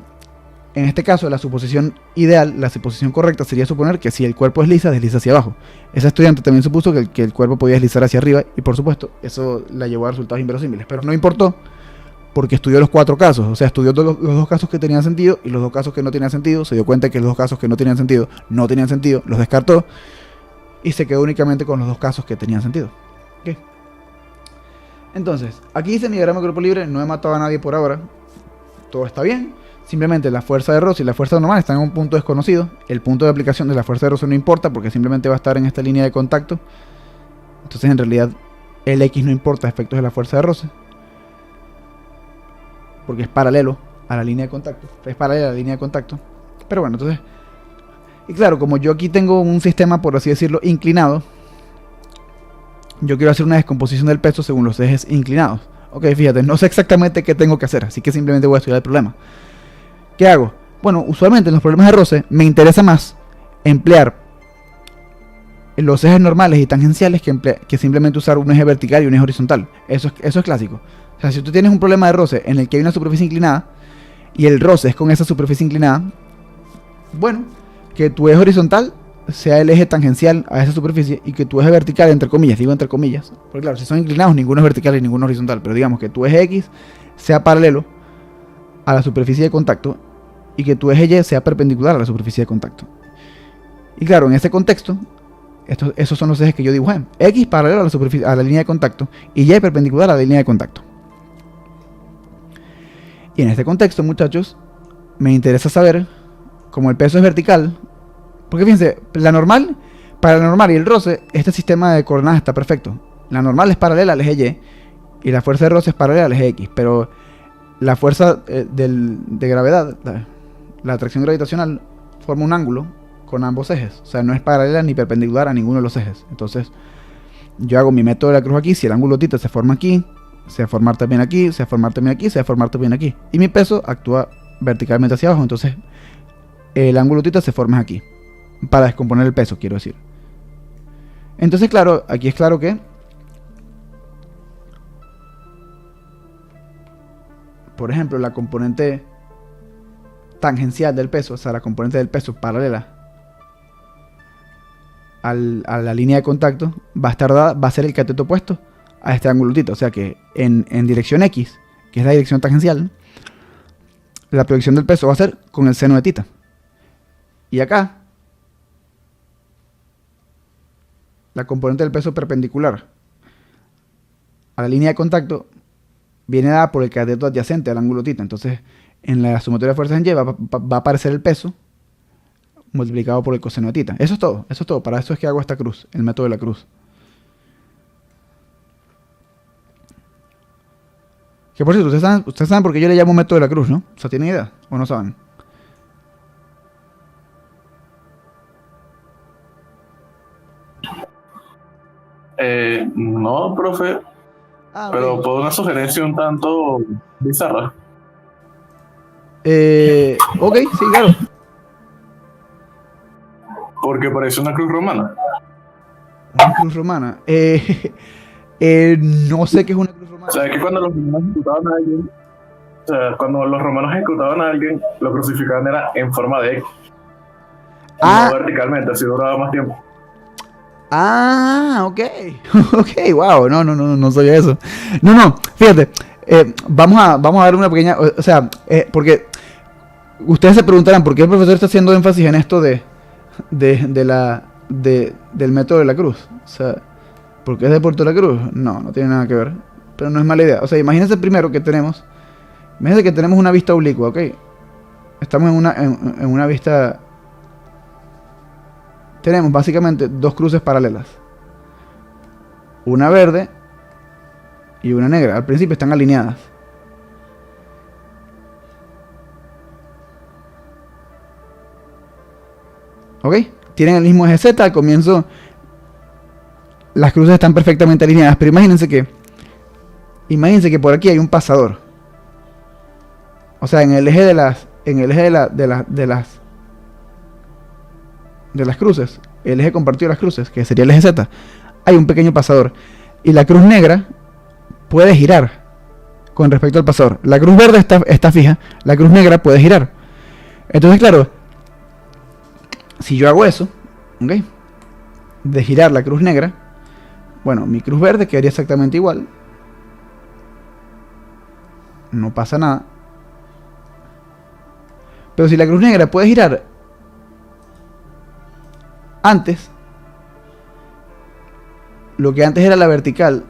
en este caso la suposición ideal, la suposición correcta sería suponer que si el cuerpo es lisa, desliza hacia abajo. Esa estudiante también supuso que el cuerpo podía deslizar hacia arriba y por supuesto eso la llevó a resultados inverosímiles, pero no importó porque estudió los 4 casos, o sea, estudió los 2 casos que tenían sentido y los 2 casos que no tenían sentido, se dio cuenta que los 2 casos que no tenían sentido, los descartó y se quedó únicamente con los 2 casos que tenían sentido. ¿Okay? Entonces, aquí dice mi diagrama de cuerpo libre, no he matado a nadie por ahora, todo está bien, simplemente la fuerza de Rosse y la fuerza normal están en un punto desconocido, el punto de aplicación de la fuerza de Rosse no importa porque simplemente va a estar en esta línea de contacto, entonces en realidad el X no importa a efectos de la fuerza de Rosse, porque es paralelo a la línea de contacto, pero bueno, entonces, y claro, como yo aquí tengo un sistema, por así decirlo, inclinado, yo quiero hacer una descomposición del peso según los ejes inclinados. Ok, fíjate, no sé exactamente qué tengo que hacer, así que simplemente voy a estudiar el problema. ¿Qué hago? Bueno, usualmente en los problemas de Rosse me interesa más emplear los ejes normales y tangenciales que simplemente usar un eje vertical y un eje horizontal. Eso es clásico. O sea, si tú tienes un problema de roce en el que hay una superficie inclinada y el roce es con esa superficie inclinada, bueno, que tu eje horizontal sea el eje tangencial a esa superficie y que tu eje vertical, entre comillas, porque claro, si son inclinados ninguno es vertical y ninguno es horizontal, pero digamos que tu eje X sea paralelo a la superficie de contacto y que tu eje Y sea perpendicular a la superficie de contacto. Y claro, en ese contexto, esos son los ejes que yo dibujé. X paralelo a la línea de contacto y Y perpendicular a la línea de contacto. Y en este contexto, muchachos, me interesa saber, como el peso es vertical, porque fíjense, para la normal y el roce, este sistema de coordenadas está perfecto. La normal es paralela al eje Y y la fuerza de roce es paralela al eje X, pero la fuerza de gravedad, la atracción gravitacional, forma un ángulo con ambos ejes. O sea, no es paralela ni perpendicular a ninguno de los ejes. Entonces, yo hago mi método de la cruz aquí. Si el ángulo θ se forma aquí, se va a formar también aquí, se va a formar también aquí, se va a formar también aquí. Y mi peso actúa verticalmente hacia abajo. Entonces, el ángulo θ se forma aquí. Para descomponer el peso, quiero decir. Entonces, claro, aquí es claro que, por ejemplo, la componente tangencial del peso, o sea, la componente del peso paralela a la línea de contacto, va a ser el cateto opuesto a este ángulo θ. O sea que en dirección X, que es la dirección tangencial, la proyección del peso va a ser con el seno de θ. Y acá, la componente del peso perpendicular a la línea de contacto viene dada por el cateto adyacente al ángulo θ. Entonces, en la sumatoria de fuerzas en Y va a aparecer el peso multiplicado por el coseno de θ. Eso es todo. Para eso es que hago esta cruz, el método de la cruz. Que por cierto, ustedes saben por qué yo le llamo método de la cruz, ¿no? O sea, ¿tienen idea? ¿O no saben? No, profe, Ah, pero ok. por una sugerencia un tanto bizarra. Ok, sí, claro. Porque parece una cruz romana. Una cruz romana. No sé qué es una cruz O romana. sea, es que cuando los romanos ejecutaban a alguien, o sea, cuando los romanos ejecutaban a alguien, lo crucificaban era en forma de X, no Ah, verticalmente, así duraba más tiempo. ok. Ok, wow. No, no, no, no, no sabía eso. No, no, fíjate. Vamos a dar una pequeña. O sea, porque ustedes se preguntarán por qué el profesor está haciendo énfasis en esto del método de la cruz. O sea, ¿por qué es de Puerto de la Cruz? No, no tiene nada que ver. Pero no es mala idea. O sea, imagínense primero que tenemos. Imagínense que tenemos una vista oblicua, ¿ok? Estamos en una vista. Tenemos básicamente dos cruces paralelas. Una verde y una negra. Al principio están alineadas. ¿Ok? Tienen el mismo eje Z. Al comienzo las cruces están perfectamente alineadas. Pero imagínense que por aquí hay un pasador. O sea, en el eje de las. En el eje de las cruces. El eje compartido de las cruces, que sería el eje Z. Hay un pequeño pasador. Y la cruz negra puede girar con respecto al pasador. La cruz verde está fija. La cruz negra puede girar. Entonces, claro, si yo hago eso, ¿ok? De girar la cruz negra, bueno, mi cruz verde quedaría exactamente igual. No pasa nada. Pero si la cruz negra puede girar antes, lo que antes era la vertical,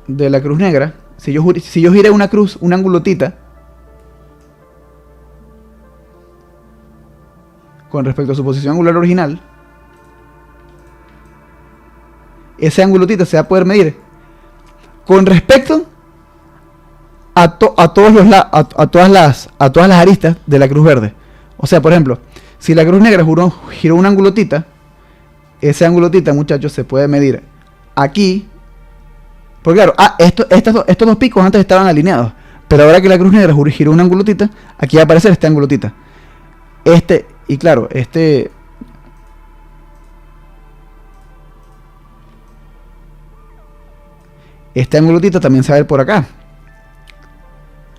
de la cruz negra, si yo giré una cruz, un ángulo tita, con respecto a su posición angular original, ese ángulo tita se va a poder medir con respecto a todas las aristas de la cruz verde. O sea, por ejemplo, si la cruz negra giró un ángulo tita, ese ángulo tita, muchachos, se puede medir aquí. Porque claro, estos dos picos antes estaban alineados, pero ahora que la cruz negra giró un ángulo tita, aquí va a aparecer este ángulo tita. Y claro, este ángulo tita también se va a ver por acá.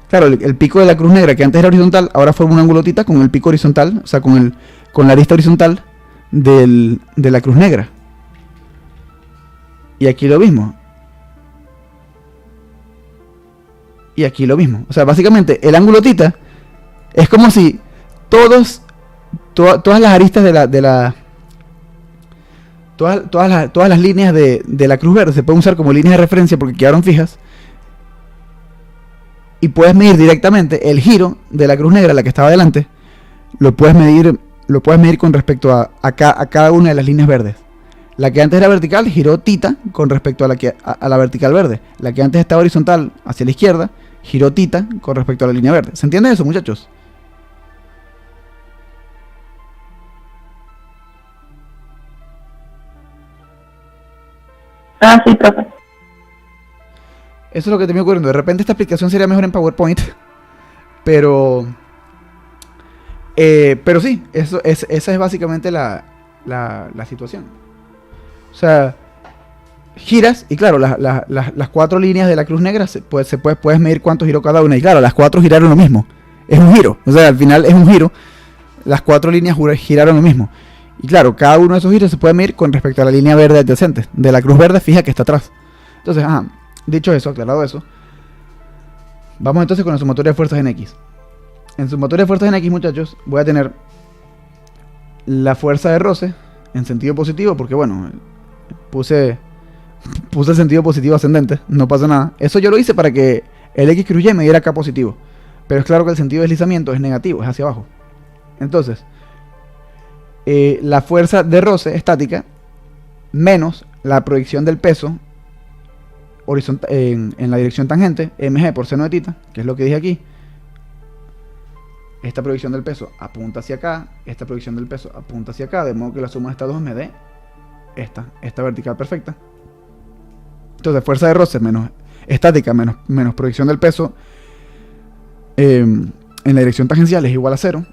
Claro, el pico de la cruz negra, que antes era horizontal, ahora forma un ángulo tita con el pico horizontal, o sea, con la arista horizontal de la cruz negra. Y aquí lo mismo. Y aquí lo mismo. O sea, básicamente el ángulo tita es como si todas las aristas todas las líneas de la cruz verde se pueden usar como líneas de referencia porque quedaron fijas. Y puedes medir directamente el giro de la cruz negra, la que estaba adelante. Lo puedes medir con respecto a cada una de las líneas verdes. La que antes era vertical giró tita con respecto a la vertical verde. La que antes estaba horizontal hacia la izquierda giró tita con respecto a la línea verde. ¿Se entiende eso, muchachos? Ah, sí, profe. Eso es lo que te me ocurriendo. De repente esta explicación sería mejor en PowerPoint. Pero sí, esa es básicamente la situación. O sea, giras y claro, las cuatro líneas de la cruz negra puedes medir cuánto giró cada una. Y claro, las cuatro giraron lo mismo. Es un giro. O sea, al final es un giro. Las cuatro líneas giraron lo mismo. Y claro, cada uno de esos giros se puede medir con respecto a la línea verde adyacente. De la cruz verde fija que está atrás. Entonces, dicho eso, aclarado eso, vamos entonces con la sumatoria de fuerzas en X. En sumatoria de fuerzas en X, muchachos, voy a tener la fuerza de roce en sentido positivo, porque bueno, puse el sentido positivo ascendente, no pasa nada. Eso yo lo hice para que el X cruz Y me diera acá positivo. Pero es claro que el sentido de deslizamiento es negativo, es hacia abajo. Entonces, la fuerza de roce estática menos la proyección del peso en la dirección tangente, mg por seno de tita, que es lo que dije aquí, esta proyección del peso apunta hacia acá, esta proyección del peso apunta hacia acá, de modo que la suma de estas dos me dé esta vertical perfecta. Entonces fuerza de roce menos estática menos proyección del peso en la dirección tangencial es igual a 0.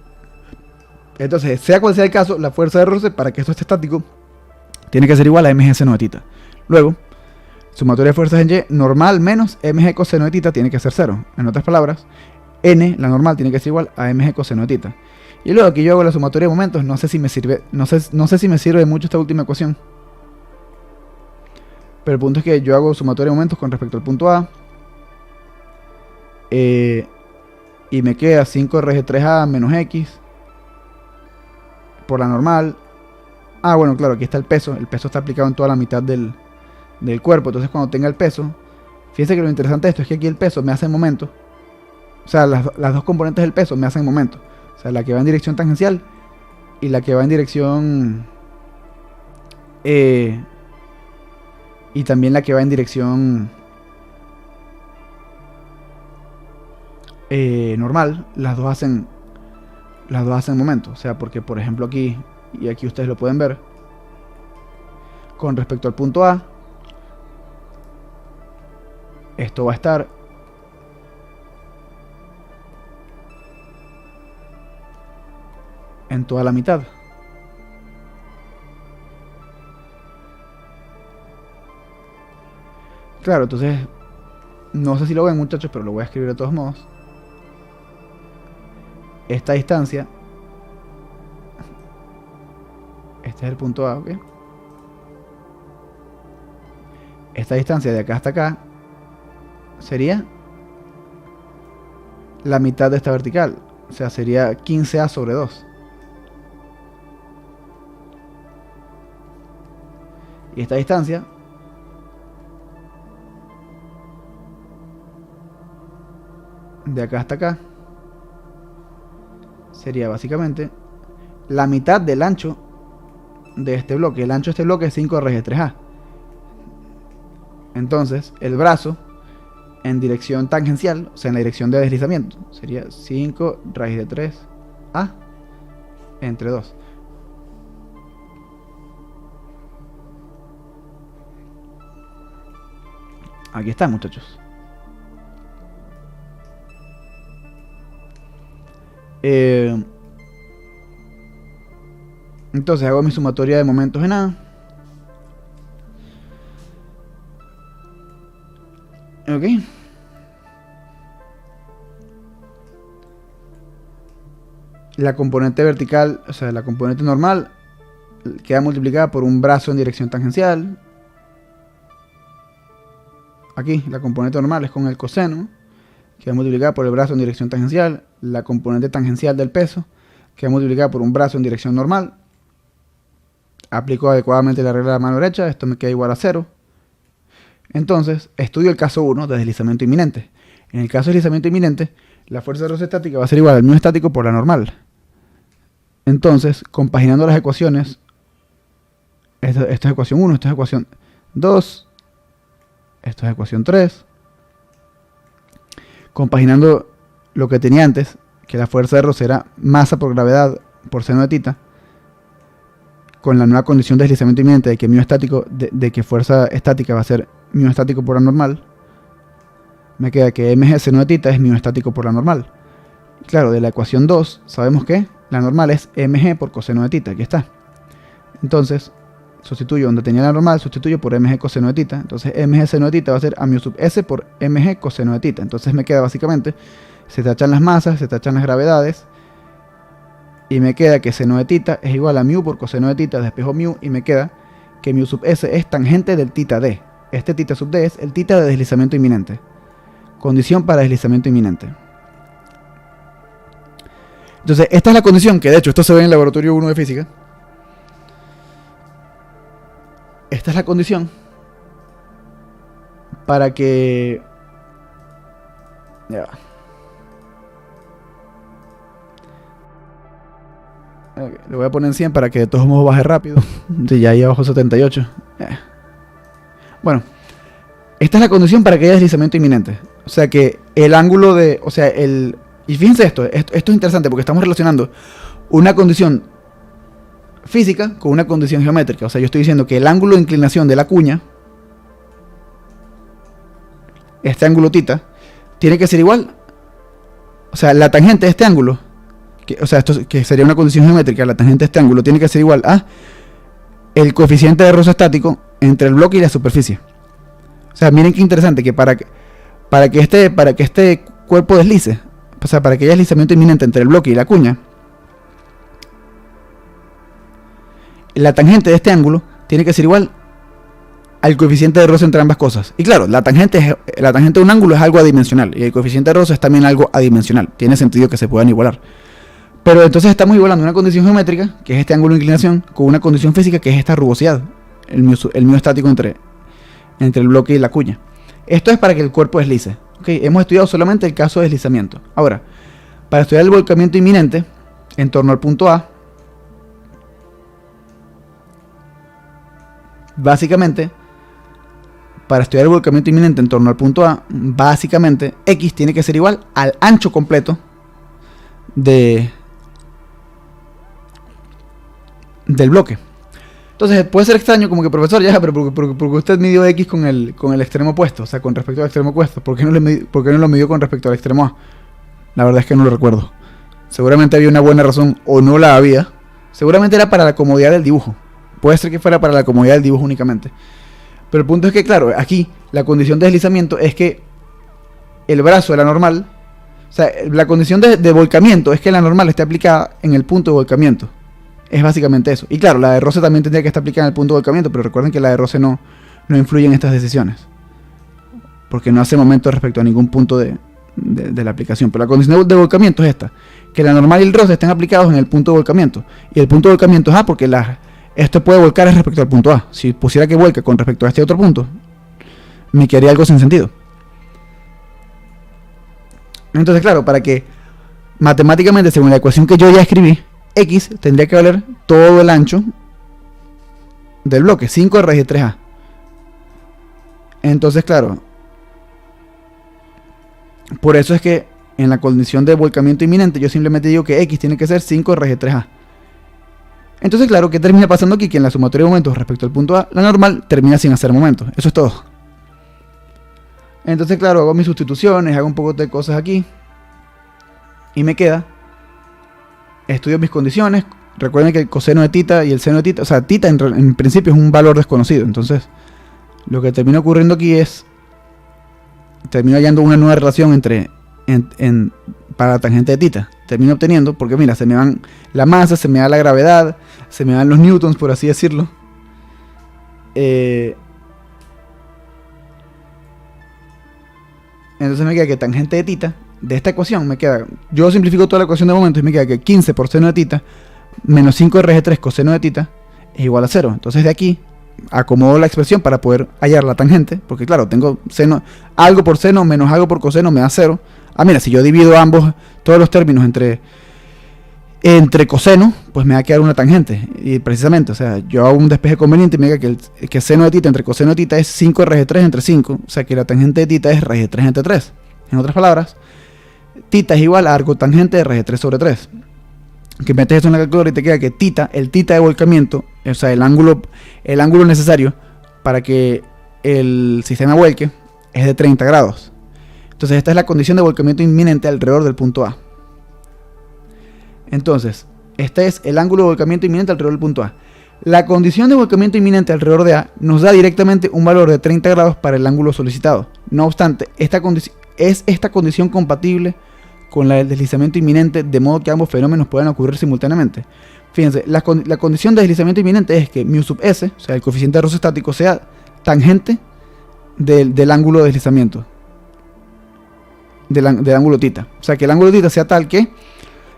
Entonces, sea cual sea el caso, la fuerza de roce para que esto esté estático tiene que ser igual a mg seno de θ. Luego, sumatoria de fuerzas en Y normal menos mg coseno de θ tiene que ser 0. En otras palabras, n, la normal, tiene que ser igual a mg coseno de θ. Y luego aquí yo hago la sumatoria de momentos. No sé si me sirve mucho esta última ecuación. Pero el punto es que yo hago sumatoria de momentos con respecto al punto A. Y me queda 5 raíz de 3a menos x por la normal. Ah, bueno, claro, aquí está el peso. El peso está aplicado en toda la mitad del cuerpo. Entonces cuando tenga el peso, fíjense que lo interesante de esto es que aquí el peso me hace en momento. O sea, las dos componentes del peso me hacen en momento. O sea, la que va en dirección tangencial y la que va en dirección... y también la que va en dirección normal, las dos hacen momento. O sea, porque por ejemplo aquí, y aquí ustedes lo pueden ver, con respecto al punto A, esto va a estar en toda la mitad. Claro, entonces no sé si lo ven, muchachos, pero lo voy a escribir de todos modos. Esta distancia, este es el punto A, ¿ok? Esta distancia de acá hasta acá sería la mitad de esta vertical. O sea, sería 15a sobre 2. Y esta distancia de acá hasta acá sería básicamente la mitad del ancho de este bloque. El ancho de este bloque es 5 raíz de 3a. Entonces el brazo en dirección tangencial, o sea en la dirección de deslizamiento, sería 5 raíz de 3a entre 2. Aquí está, muchachos. Entonces hago mi sumatoria de momentos en A. Ok. La componente vertical, o sea, la componente normal, queda multiplicada por un brazo en dirección tangencial. Aquí, la componente normal es con el coseno, queda multiplicada por el brazo en dirección tangencial. La componente tangencial del peso queda multiplicada por un brazo en dirección normal. Aplico adecuadamente la regla de la mano derecha, esto me queda igual a 0. Entonces, estudio el caso 1 de deslizamiento inminente. En el caso de deslizamiento inminente, la fuerza de roce estática va a ser igual al mu estático por la normal. Entonces, compaginando las ecuaciones, esta es ecuación 1, esta es ecuación 2, esta es ecuación 3. Compaginando lo que tenía antes, que la fuerza de roce era masa por gravedad por seno de θ, con la nueva condición de deslizamiento inminente de que mu estático, de que fuerza estática va a ser mu estático por la normal, me queda que mg seno de θ es mu estático por la normal. Claro, de la ecuación 2 sabemos que la normal es mg por coseno de θ, aquí está. Entonces, sustituyo donde tenía la normal, sustituyo por mg coseno de θ. Entonces mg seno de θ va a ser a mu sub s por mg coseno de θ. Entonces me queda básicamente, se tachan las masas, se tachan las gravedades, y me queda que seno de θ es igual a mu por coseno de θ, despejo mu, y me queda que mu sub s es tangente del θd. Este θ sub d es el θ de deslizamiento inminente. Condición para deslizamiento inminente. Entonces, esta es la condición, que de hecho esto se ve en el laboratorio 1 de física. Esta es la condición para que... Ya va. Okay, le voy a poner en 100 para que de todos modos baje rápido. Sí, ya ahí abajo 78. Bueno, esta es la condición para que haya deslizamiento inminente. O sea que el ángulo de... O sea, el Y fíjense esto es interesante porque estamos relacionando una condición física con una condición geométrica. O sea, yo estoy diciendo que el ángulo de inclinación de la cuña, este ángulo θ, tiene que ser igual. O sea, la tangente de este ángulo, o sea, esto que sería una condición geométrica, la tangente de este ángulo tiene que ser igual a el coeficiente de roce estático entre el bloque y la superficie. O sea, miren qué interesante que para que este cuerpo deslice, o sea, para que haya deslizamiento inminente entre el bloque y la cuña, la tangente de este ángulo tiene que ser igual al coeficiente de roce entre ambas cosas. Y claro, la tangente de un ángulo es algo adimensional y el coeficiente de roce es también algo adimensional. Tiene sentido que se puedan igualar. Pero entonces estamos igualando una condición geométrica, que es este ángulo de inclinación, con una condición física, que es esta rugosidad, el mu estático entre el bloque y la cuña. Esto es para que el cuerpo deslice. ¿Okay? Hemos estudiado solamente el caso de deslizamiento. Ahora, para estudiar el volcamiento inminente en torno al punto A, básicamente, para estudiar el volcamiento inminente en torno al punto A, básicamente, X tiene que ser igual al ancho completo del bloque. Entonces puede ser extraño, como que profesor, ya, pero porque usted midió X con el extremo opuesto, o sea, con respecto al extremo opuesto, ¿por qué no lo midió con respecto al extremo A? La verdad es que no lo recuerdo. Seguramente había una buena razón, o no la había. Seguramente era para la comodidad del dibujo. Puede ser que fuera para la comodidad del dibujo únicamente. Pero el punto es que, claro, aquí la condición de deslizamiento es que el brazo de la normal, o sea, la condición de volcamiento es que la normal esté aplicada en el punto de volcamiento. Es básicamente eso. Y claro, la de roce también tendría que estar aplicada en el punto de volcamiento, pero recuerden que la de roce no influye en estas decisiones, porque no hace momento respecto a ningún punto de la aplicación. Pero la condición de volcamiento es esta, que la normal y el roce estén aplicados en el punto de volcamiento. Y el punto de volcamiento es A, porque esto puede volcar respecto al punto A. Si pusiera que vuelque con respecto a este otro punto, me quedaría algo sin sentido. Entonces, claro, para que matemáticamente, según la ecuación que yo ya escribí, X tendría que valer todo el ancho del bloque, 5 raíz de 3A. Entonces, claro, por eso es que en la condición de volcamiento inminente yo simplemente digo que X tiene que ser 5 raíz de 3A. Entonces, claro, ¿qué termina pasando aquí? Que en la sumatoria de momentos respecto al punto A, la normal termina sin hacer momentos. Eso es todo. Entonces, claro, hago mis sustituciones, hago un poco de cosas aquí. Y me queda, estudio mis condiciones. Recuerden que el coseno de θ y el seno de θ, o sea, θ en principio es un valor desconocido. Entonces, lo que termina ocurriendo aquí es, termino hallando una nueva relación para la tangente de θ. Termino obteniendo, porque mira, se me van la masa, se me da la gravedad, se me dan los newtons, por así decirlo. Entonces me queda que tangente de θ, de esta ecuación me queda, yo simplifico toda la ecuación de momento y me queda que 15 por seno de θ menos 5 raíz de 3 coseno de θ es igual a 0. Entonces de aquí acomodo la expresión para poder hallar la tangente, porque claro, tengo seno, algo por seno menos algo por coseno me da 0. Ah, mira, si yo divido todos los términos entre coseno, pues me va a quedar una tangente. Y precisamente, o sea, yo hago un despeje conveniente y me diga que seno de θ entre coseno de θ es 5 raíz de 3 entre 5. O sea, que la tangente de θ es raíz de 3 entre 3. En otras palabras, θ es igual a arco tangente de raíz de 3 sobre 3. Que metes eso en la calculadora y te queda que el θ de volcamiento, o sea, el ángulo necesario para que el sistema vuelque, es de 30 grados. Entonces esta es la condición de volcamiento inminente alrededor del punto A. Entonces, este es el ángulo de volcamiento inminente alrededor del punto A. La condición de volcamiento inminente alrededor de A nos da directamente un valor de 30 grados para el ángulo solicitado. No obstante, esta condición compatible con la del deslizamiento inminente, de modo que ambos fenómenos puedan ocurrir simultáneamente. Fíjense, la condición de deslizamiento inminente es que mu sub s, o sea, el coeficiente de roce estático, sea tangente del ángulo de deslizamiento. Del ángulo θ. O sea, que el ángulo θ sea tal que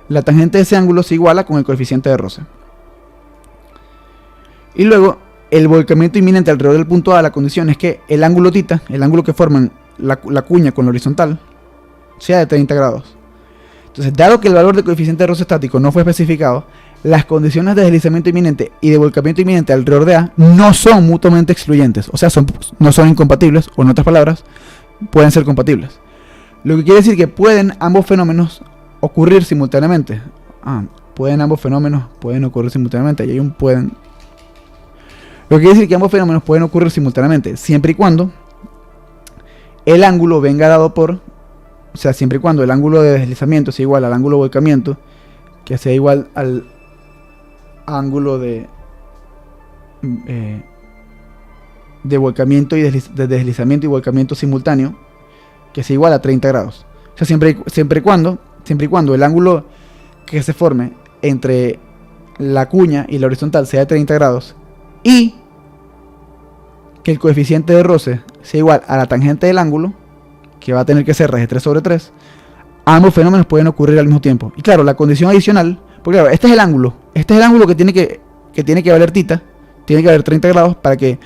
la tangente de ese ángulo se iguala con el coeficiente de roce. Y luego, el volcamiento inminente alrededor del punto A, la condición es que el ángulo θ, el ángulo que forman la cuña con la horizontal, sea de 30 grados. Entonces, dado que el valor del coeficiente de roce estático no fue especificado, las condiciones de deslizamiento inminente y de volcamiento inminente alrededor de A no son mutuamente excluyentes. O sea, no son incompatibles, o en otras palabras, pueden ser compatibles. Lo que quiere decir que pueden ambos fenómenos ocurrir simultáneamente. Pueden ambos fenómenos pueden ocurrir simultáneamente. Ahí hay un pueden. Lo que quiere decir que ambos fenómenos pueden ocurrir simultáneamente, siempre y cuando el ángulo venga dado por, o sea, siempre y cuando el ángulo de deslizamiento sea igual al ángulo de volcamiento, que sea igual al ángulo de volcamiento y de deslizamiento y volcamiento simultáneo, que sea igual a 30 grados. O sea, siempre y cuando el ángulo que se forme entre la cuña y la horizontal sea de 30 grados y que el coeficiente de roce sea igual a la tangente del ángulo, que va a tener que ser raíz de 3 sobre 3, ambos fenómenos pueden ocurrir al mismo tiempo. Y claro, la condición adicional, porque claro, este es el ángulo que tiene que valer tita, tiene que valer 30 grados para que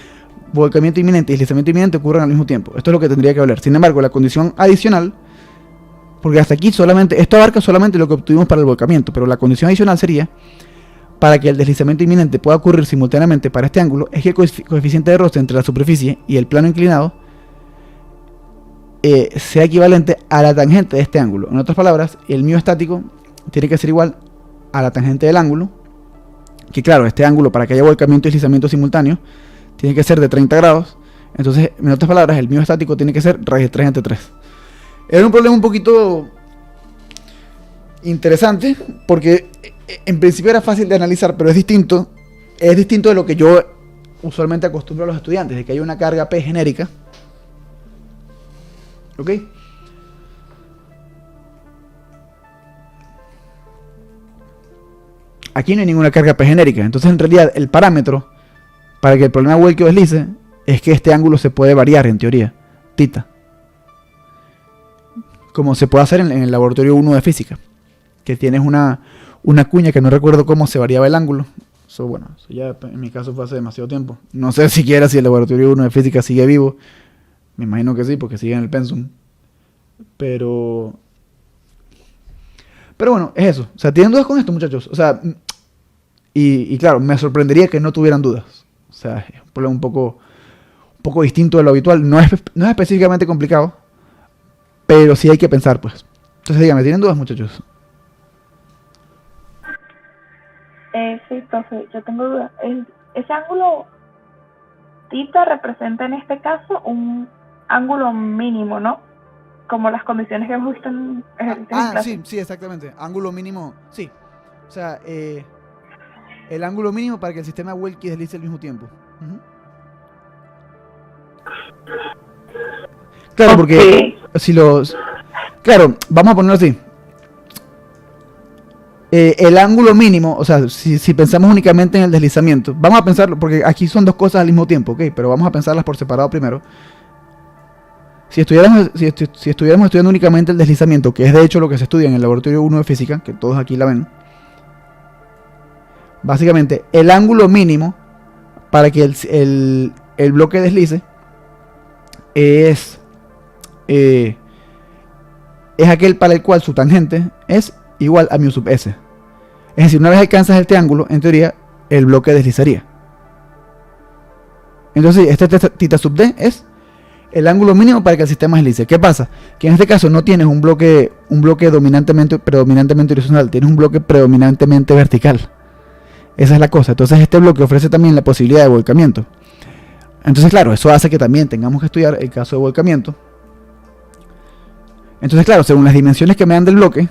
volcamiento inminente y deslizamiento inminente ocurran al mismo tiempo. Esto es lo que tendría que valer. Sin embargo, la condición adicional, porque hasta aquí esto abarca solamente lo que obtuvimos para el volcamiento, pero la condición adicional sería, para que el deslizamiento inminente pueda ocurrir simultáneamente para este ángulo, es que el coeficiente de roce entre la superficie y el plano inclinado sea equivalente a la tangente de este ángulo. En otras palabras, el μ estático tiene que ser igual a la tangente del ángulo, que claro, este ángulo, para que haya volcamiento y deslizamiento simultáneo, tiene que ser de 30 grados. Entonces, en otras palabras, el μ estático tiene que ser raíz de 3 entre 3. Era un problema un poquito interesante, porque en principio era fácil de analizar, pero es distinto de lo que yo usualmente acostumbro a los estudiantes, de que hay una carga P genérica. ¿Ok? Aquí no hay ninguna carga P genérica. Entonces, en realidad, el parámetro para que el problema vuelque o deslice es que este ángulo se puede variar, en teoría, tita, como se puede hacer en el laboratorio 1 de física, que tienes una cuña que no recuerdo cómo se variaba el ángulo. Eso ya en mi caso fue hace demasiado tiempo. No sé siquiera si el laboratorio 1 de física sigue vivo. Me imagino que sí, porque sigue en el pensum. Pero bueno, es eso. O sea, ¿tienen dudas con esto, muchachos? O sea, y claro, me sorprendería que no tuvieran dudas. O sea, es un problema un poco distinto de lo habitual. No es específicamente complicado, pero sí hay que pensar, pues. Entonces, díganme, ¿tienen dudas, muchachos? Sí, profe, yo tengo dudas. Ese ángulo tita representa en este caso un ángulo mínimo, ¿no? Como las condiciones que hemos visto en ejercicios en clase. Sí, exactamente. Ángulo mínimo, sí. O sea, el ángulo mínimo para que el sistema vuelque y deslice al mismo tiempo. Claro, porque Claro, vamos a ponerlo así. El ángulo mínimo, o sea, si pensamos únicamente en el deslizamiento, vamos a pensarlo, porque aquí son dos cosas al mismo tiempo, ¿ok? Pero vamos a pensarlas por separado primero. Si estuviéramos estudiando únicamente el deslizamiento, que es de hecho lo que se estudia en el laboratorio 1 de física, que todos aquí la ven, básicamente el ángulo mínimo para que el bloque deslice es aquel para el cual su tangente es igual a μ sub s. Es decir, una vez alcanzas este ángulo, en teoría, el bloque deslizaría. Entonces, este θ sub d es el ángulo mínimo para que el sistema deslice. ¿Qué pasa? Que en este caso no tienes un bloque predominantemente horizontal, tienes un bloque predominantemente vertical. Esa es la cosa. Entonces, este bloque ofrece también la posibilidad de volcamiento. Entonces, claro, eso hace que también tengamos que estudiar el caso de volcamiento. Entonces, claro, según las dimensiones que me dan del bloque,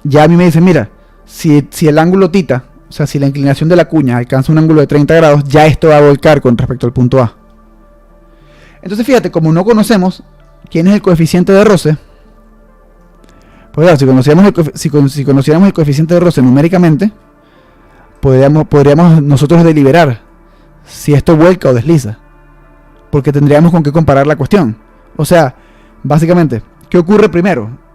ya a mí me dicen, mira, si el ángulo tita, o sea, si la inclinación de la cuña alcanza un ángulo de 30 grados, ya esto va a volcar con respecto al punto A. Entonces, fíjate, como no conocemos quién es el coeficiente de roce, pues claro, si conociéramos el coeficiente de roce numéricamente, podríamos nosotros deliberar si esto vuelca o desliza, porque tendríamos con qué comparar la cuestión. O sea, básicamente, ¿qué ocurre primero?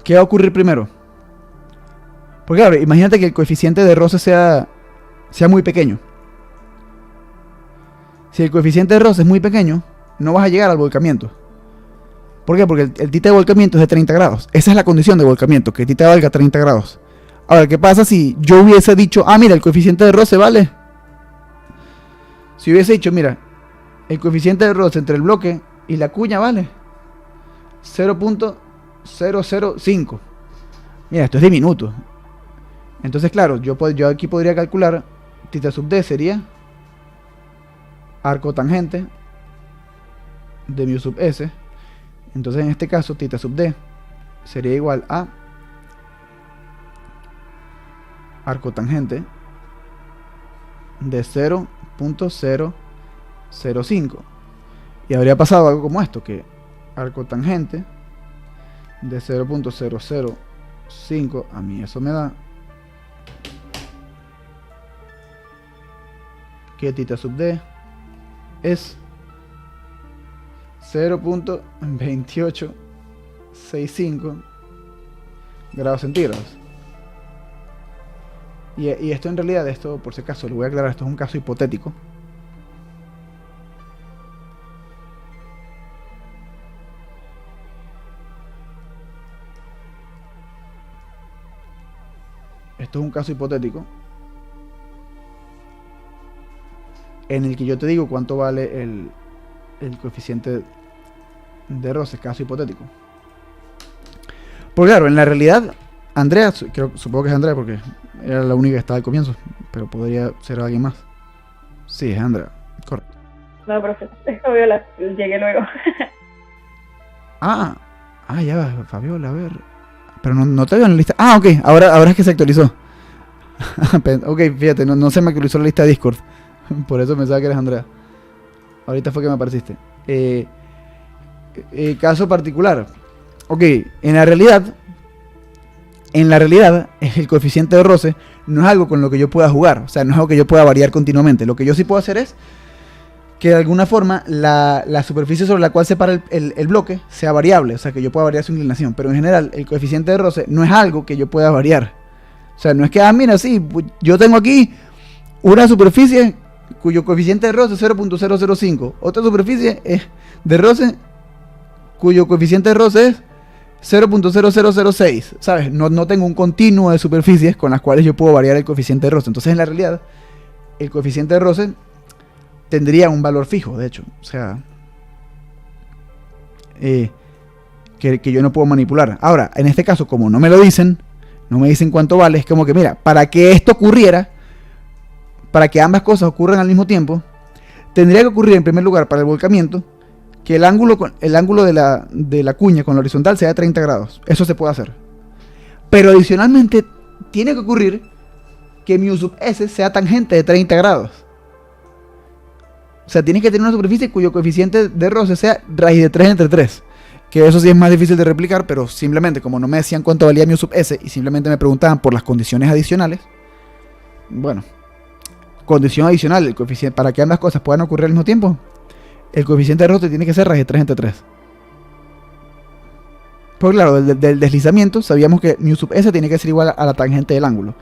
¿Qué va a ocurrir primero? Porque claro, imagínate que el coeficiente de roce sea muy pequeño. Si el coeficiente de roce es muy pequeño, no vas a llegar al volcamiento. ¿Por qué? Porque el tita de volcamiento es de 30 grados. Esa es la condición de volcamiento, que tita valga 30 grados. Ahora, ¿qué pasa si yo hubiese dicho, mira, el coeficiente de roce vale? Si hubiese dicho, mira, el coeficiente de roce entre el bloque y la cuña vale 0.005. Mira, esto es diminuto. Entonces, claro, yo aquí podría calcular θ sub d sería arco tangente de mu sub s. Entonces, en este caso, θ sub d sería igual a arco tangente de 0.005. Y habría pasado algo como esto, que arco tangente de 0.005, a mí eso me da que θ sub d es 0.2865 grados centígrados. Y esto en realidad, esto por si acaso, lo voy a aclarar, esto es un caso hipotético. Esto es un caso hipotético en el que yo te digo cuánto vale el coeficiente de roce, caso hipotético. Porque claro, en la realidad, Andrea, supongo que es Andrea porque era la única que estaba al comienzo, pero podría ser alguien más. Sí, es Andrea, correcto. No, profe, es Fabiola, llegué luego. Ya va, Fabiola, a ver. Pero no te veo en la lista. Ah, ok, ahora es que se actualizó. Ok, fíjate, no se me actualizó la lista de Discord. Por eso pensaba que eres Andrea. Ahorita fue que me apareciste. Caso particular. Ok, en la realidad, el coeficiente de roce no es algo con lo que yo pueda jugar. O sea, no es algo que yo pueda variar continuamente. Lo que yo sí puedo hacer es que de alguna forma la superficie sobre la cual se para el bloque sea variable. O sea, que yo pueda variar su inclinación. Pero en general, el coeficiente de roce no es algo que yo pueda variar. O sea, no es que, mira, sí, yo tengo aquí una superficie cuyo coeficiente de roce es 0.005. Otra superficie de roce cuyo coeficiente de roce es 0.0006. ¿Sabes? No tengo un continuo de superficies con las cuales yo puedo variar el coeficiente de roce. Entonces, en la realidad, el coeficiente de roce tendría un valor fijo, de hecho. O sea, que yo no puedo manipular. Ahora, en este caso, como no me lo dicen, no me dicen cuánto vale, es como que, mira, para que esto ocurriera, para que ambas cosas ocurran al mismo tiempo, tendría que ocurrir en primer lugar para el volcamiento que el ángulo de la cuña con la horizontal sea de 30 grados. Eso se puede hacer. Pero adicionalmente tiene que ocurrir que mu sub s sea tangente de 30 grados. O sea, tienes que tener una superficie cuyo coeficiente de roce sea raíz de 3 entre 3. Que eso sí es más difícil de replicar, pero simplemente como no me decían cuánto valía mu sub s y simplemente me preguntaban por las condiciones adicionales, bueno, condición adicional, el coeficiente, para que ambas cosas puedan ocurrir al mismo tiempo, el coeficiente de roce tiene que ser raíz de 3 entre 3. Pues claro, del deslizamiento sabíamos que mu sub s tiene que ser igual a la tangente del ángulo.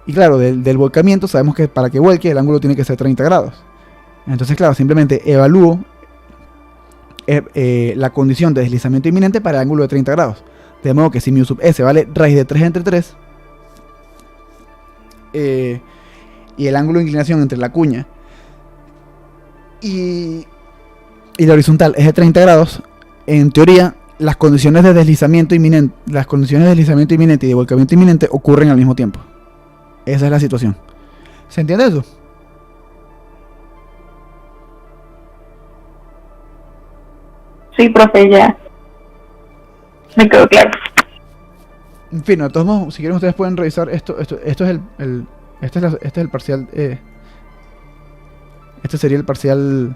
Y claro, del volcamiento sabemos que para que vuelque el ángulo tiene que ser 30 grados. Entonces claro, simplemente evalúo la condición de deslizamiento inminente para el ángulo de 30 grados. De modo que si mu sub s vale raíz de 3 entre 3, y el ángulo de inclinación entre la cuña y la horizontal es de 30 grados, en teoría las condiciones de deslizamiento inminente y de volcamiento inminente ocurren al mismo tiempo. Esa es la situación. ¿Se entiende eso? Sí, profe, ya me quedó claro. En fin, de todos modos, si quieren ustedes pueden revisar esto es el parcial. Este sería el parcial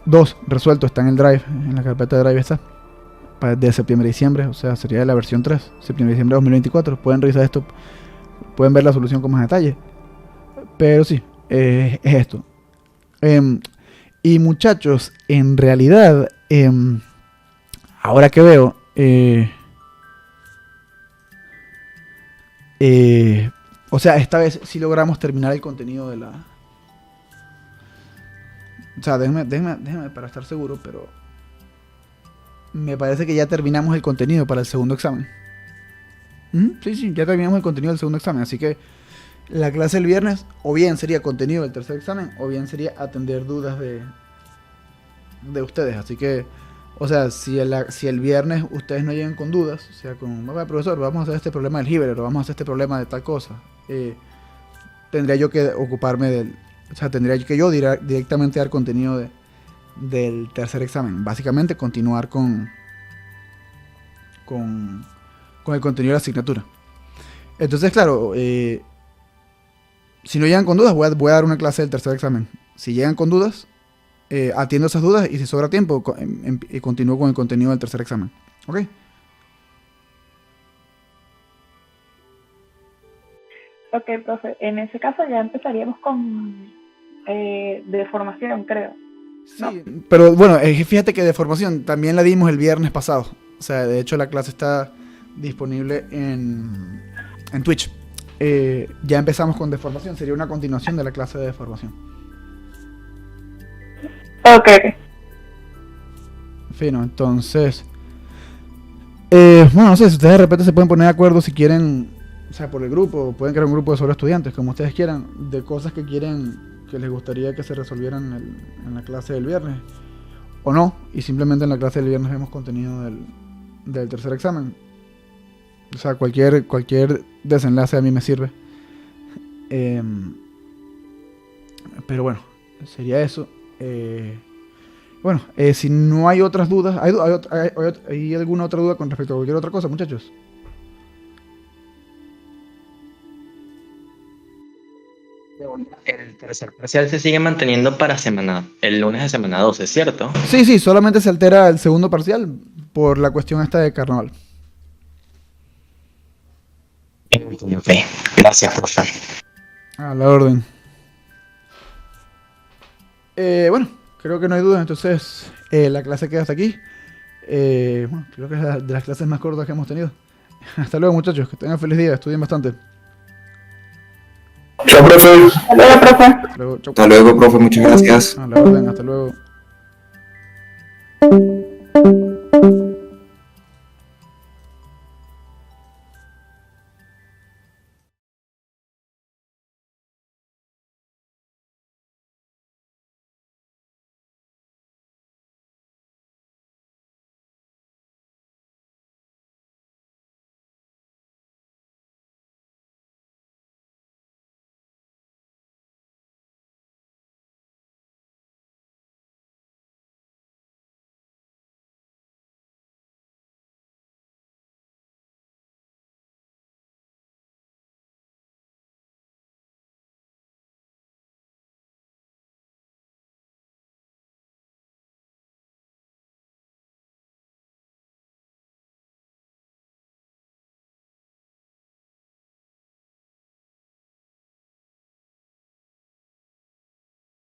2 resuelto, está en el drive, en la carpeta de drive está, de septiembre a diciembre, o sea, sería la versión 3, septiembre a diciembre de 2024. Pueden revisar esto, pueden ver la solución con más detalle. Pero sí, es esto. Y muchachos, en realidad, ahora que veo, o sea, esta vez sí logramos terminar el contenido de la... O sea, déjenme para estar seguro, pero me parece que ya terminamos el contenido para el segundo examen. Sí, ya terminamos el contenido del segundo examen, así que la clase del viernes o bien sería contenido del tercer examen o bien sería atender dudas de ustedes. Así que, o sea, si el viernes ustedes no llegan con dudas, o sea, con, "Bueno, profesor, vamos a hacer este problema del Hibber, o vamos a hacer este problema de tal cosa", tendría yo que ocuparme o sea, tendría que yo directamente dar contenido del tercer examen. Básicamente continuar con el contenido de la asignatura. Entonces, claro, si no llegan con dudas, voy a dar una clase del tercer examen. Si llegan con dudas, atiendo esas dudas, y si sobra tiempo, continúo con el contenido del tercer examen. ¿Ok? Ok, profe, en ese caso ya empezaríamos con de formación, creo. Sí, pero bueno, fíjate que de formación también la dimos el viernes pasado. O sea, de hecho la clase está disponible en Twitch. Ya empezamos con deformación, sería una continuación de la clase de deformación. Ok. Fino, entonces, bueno, no sé, si ustedes de repente se pueden poner de acuerdo si quieren, o sea, por el grupo, pueden crear un grupo de solo estudiantes, como ustedes quieran, de cosas que quieren, que les gustaría que se resolvieran en la clase del viernes, o no, y simplemente en la clase del viernes vemos contenido del tercer examen. O sea, cualquier desenlace a mí me sirve. Pero bueno, sería eso. Bueno, si no hay otras dudas, ¿hay alguna otra duda con respecto a cualquier otra cosa, muchachos? El tercer parcial se sigue manteniendo para el lunes de semana 12, ¿cierto? Sí, solamente se altera el segundo parcial por la cuestión esta de carnaval. Ok, gracias, profe. A la orden. Bueno, creo que no hay duda, entonces la clase queda hasta aquí. Bueno, creo que es de las clases más cortas que hemos tenido. Hasta luego, muchachos, que tengan feliz día, estudien bastante. Chao, profe. Hasta luego, profe. Hasta luego, chau. Hasta luego, profe, muchas gracias. A la orden, hasta luego.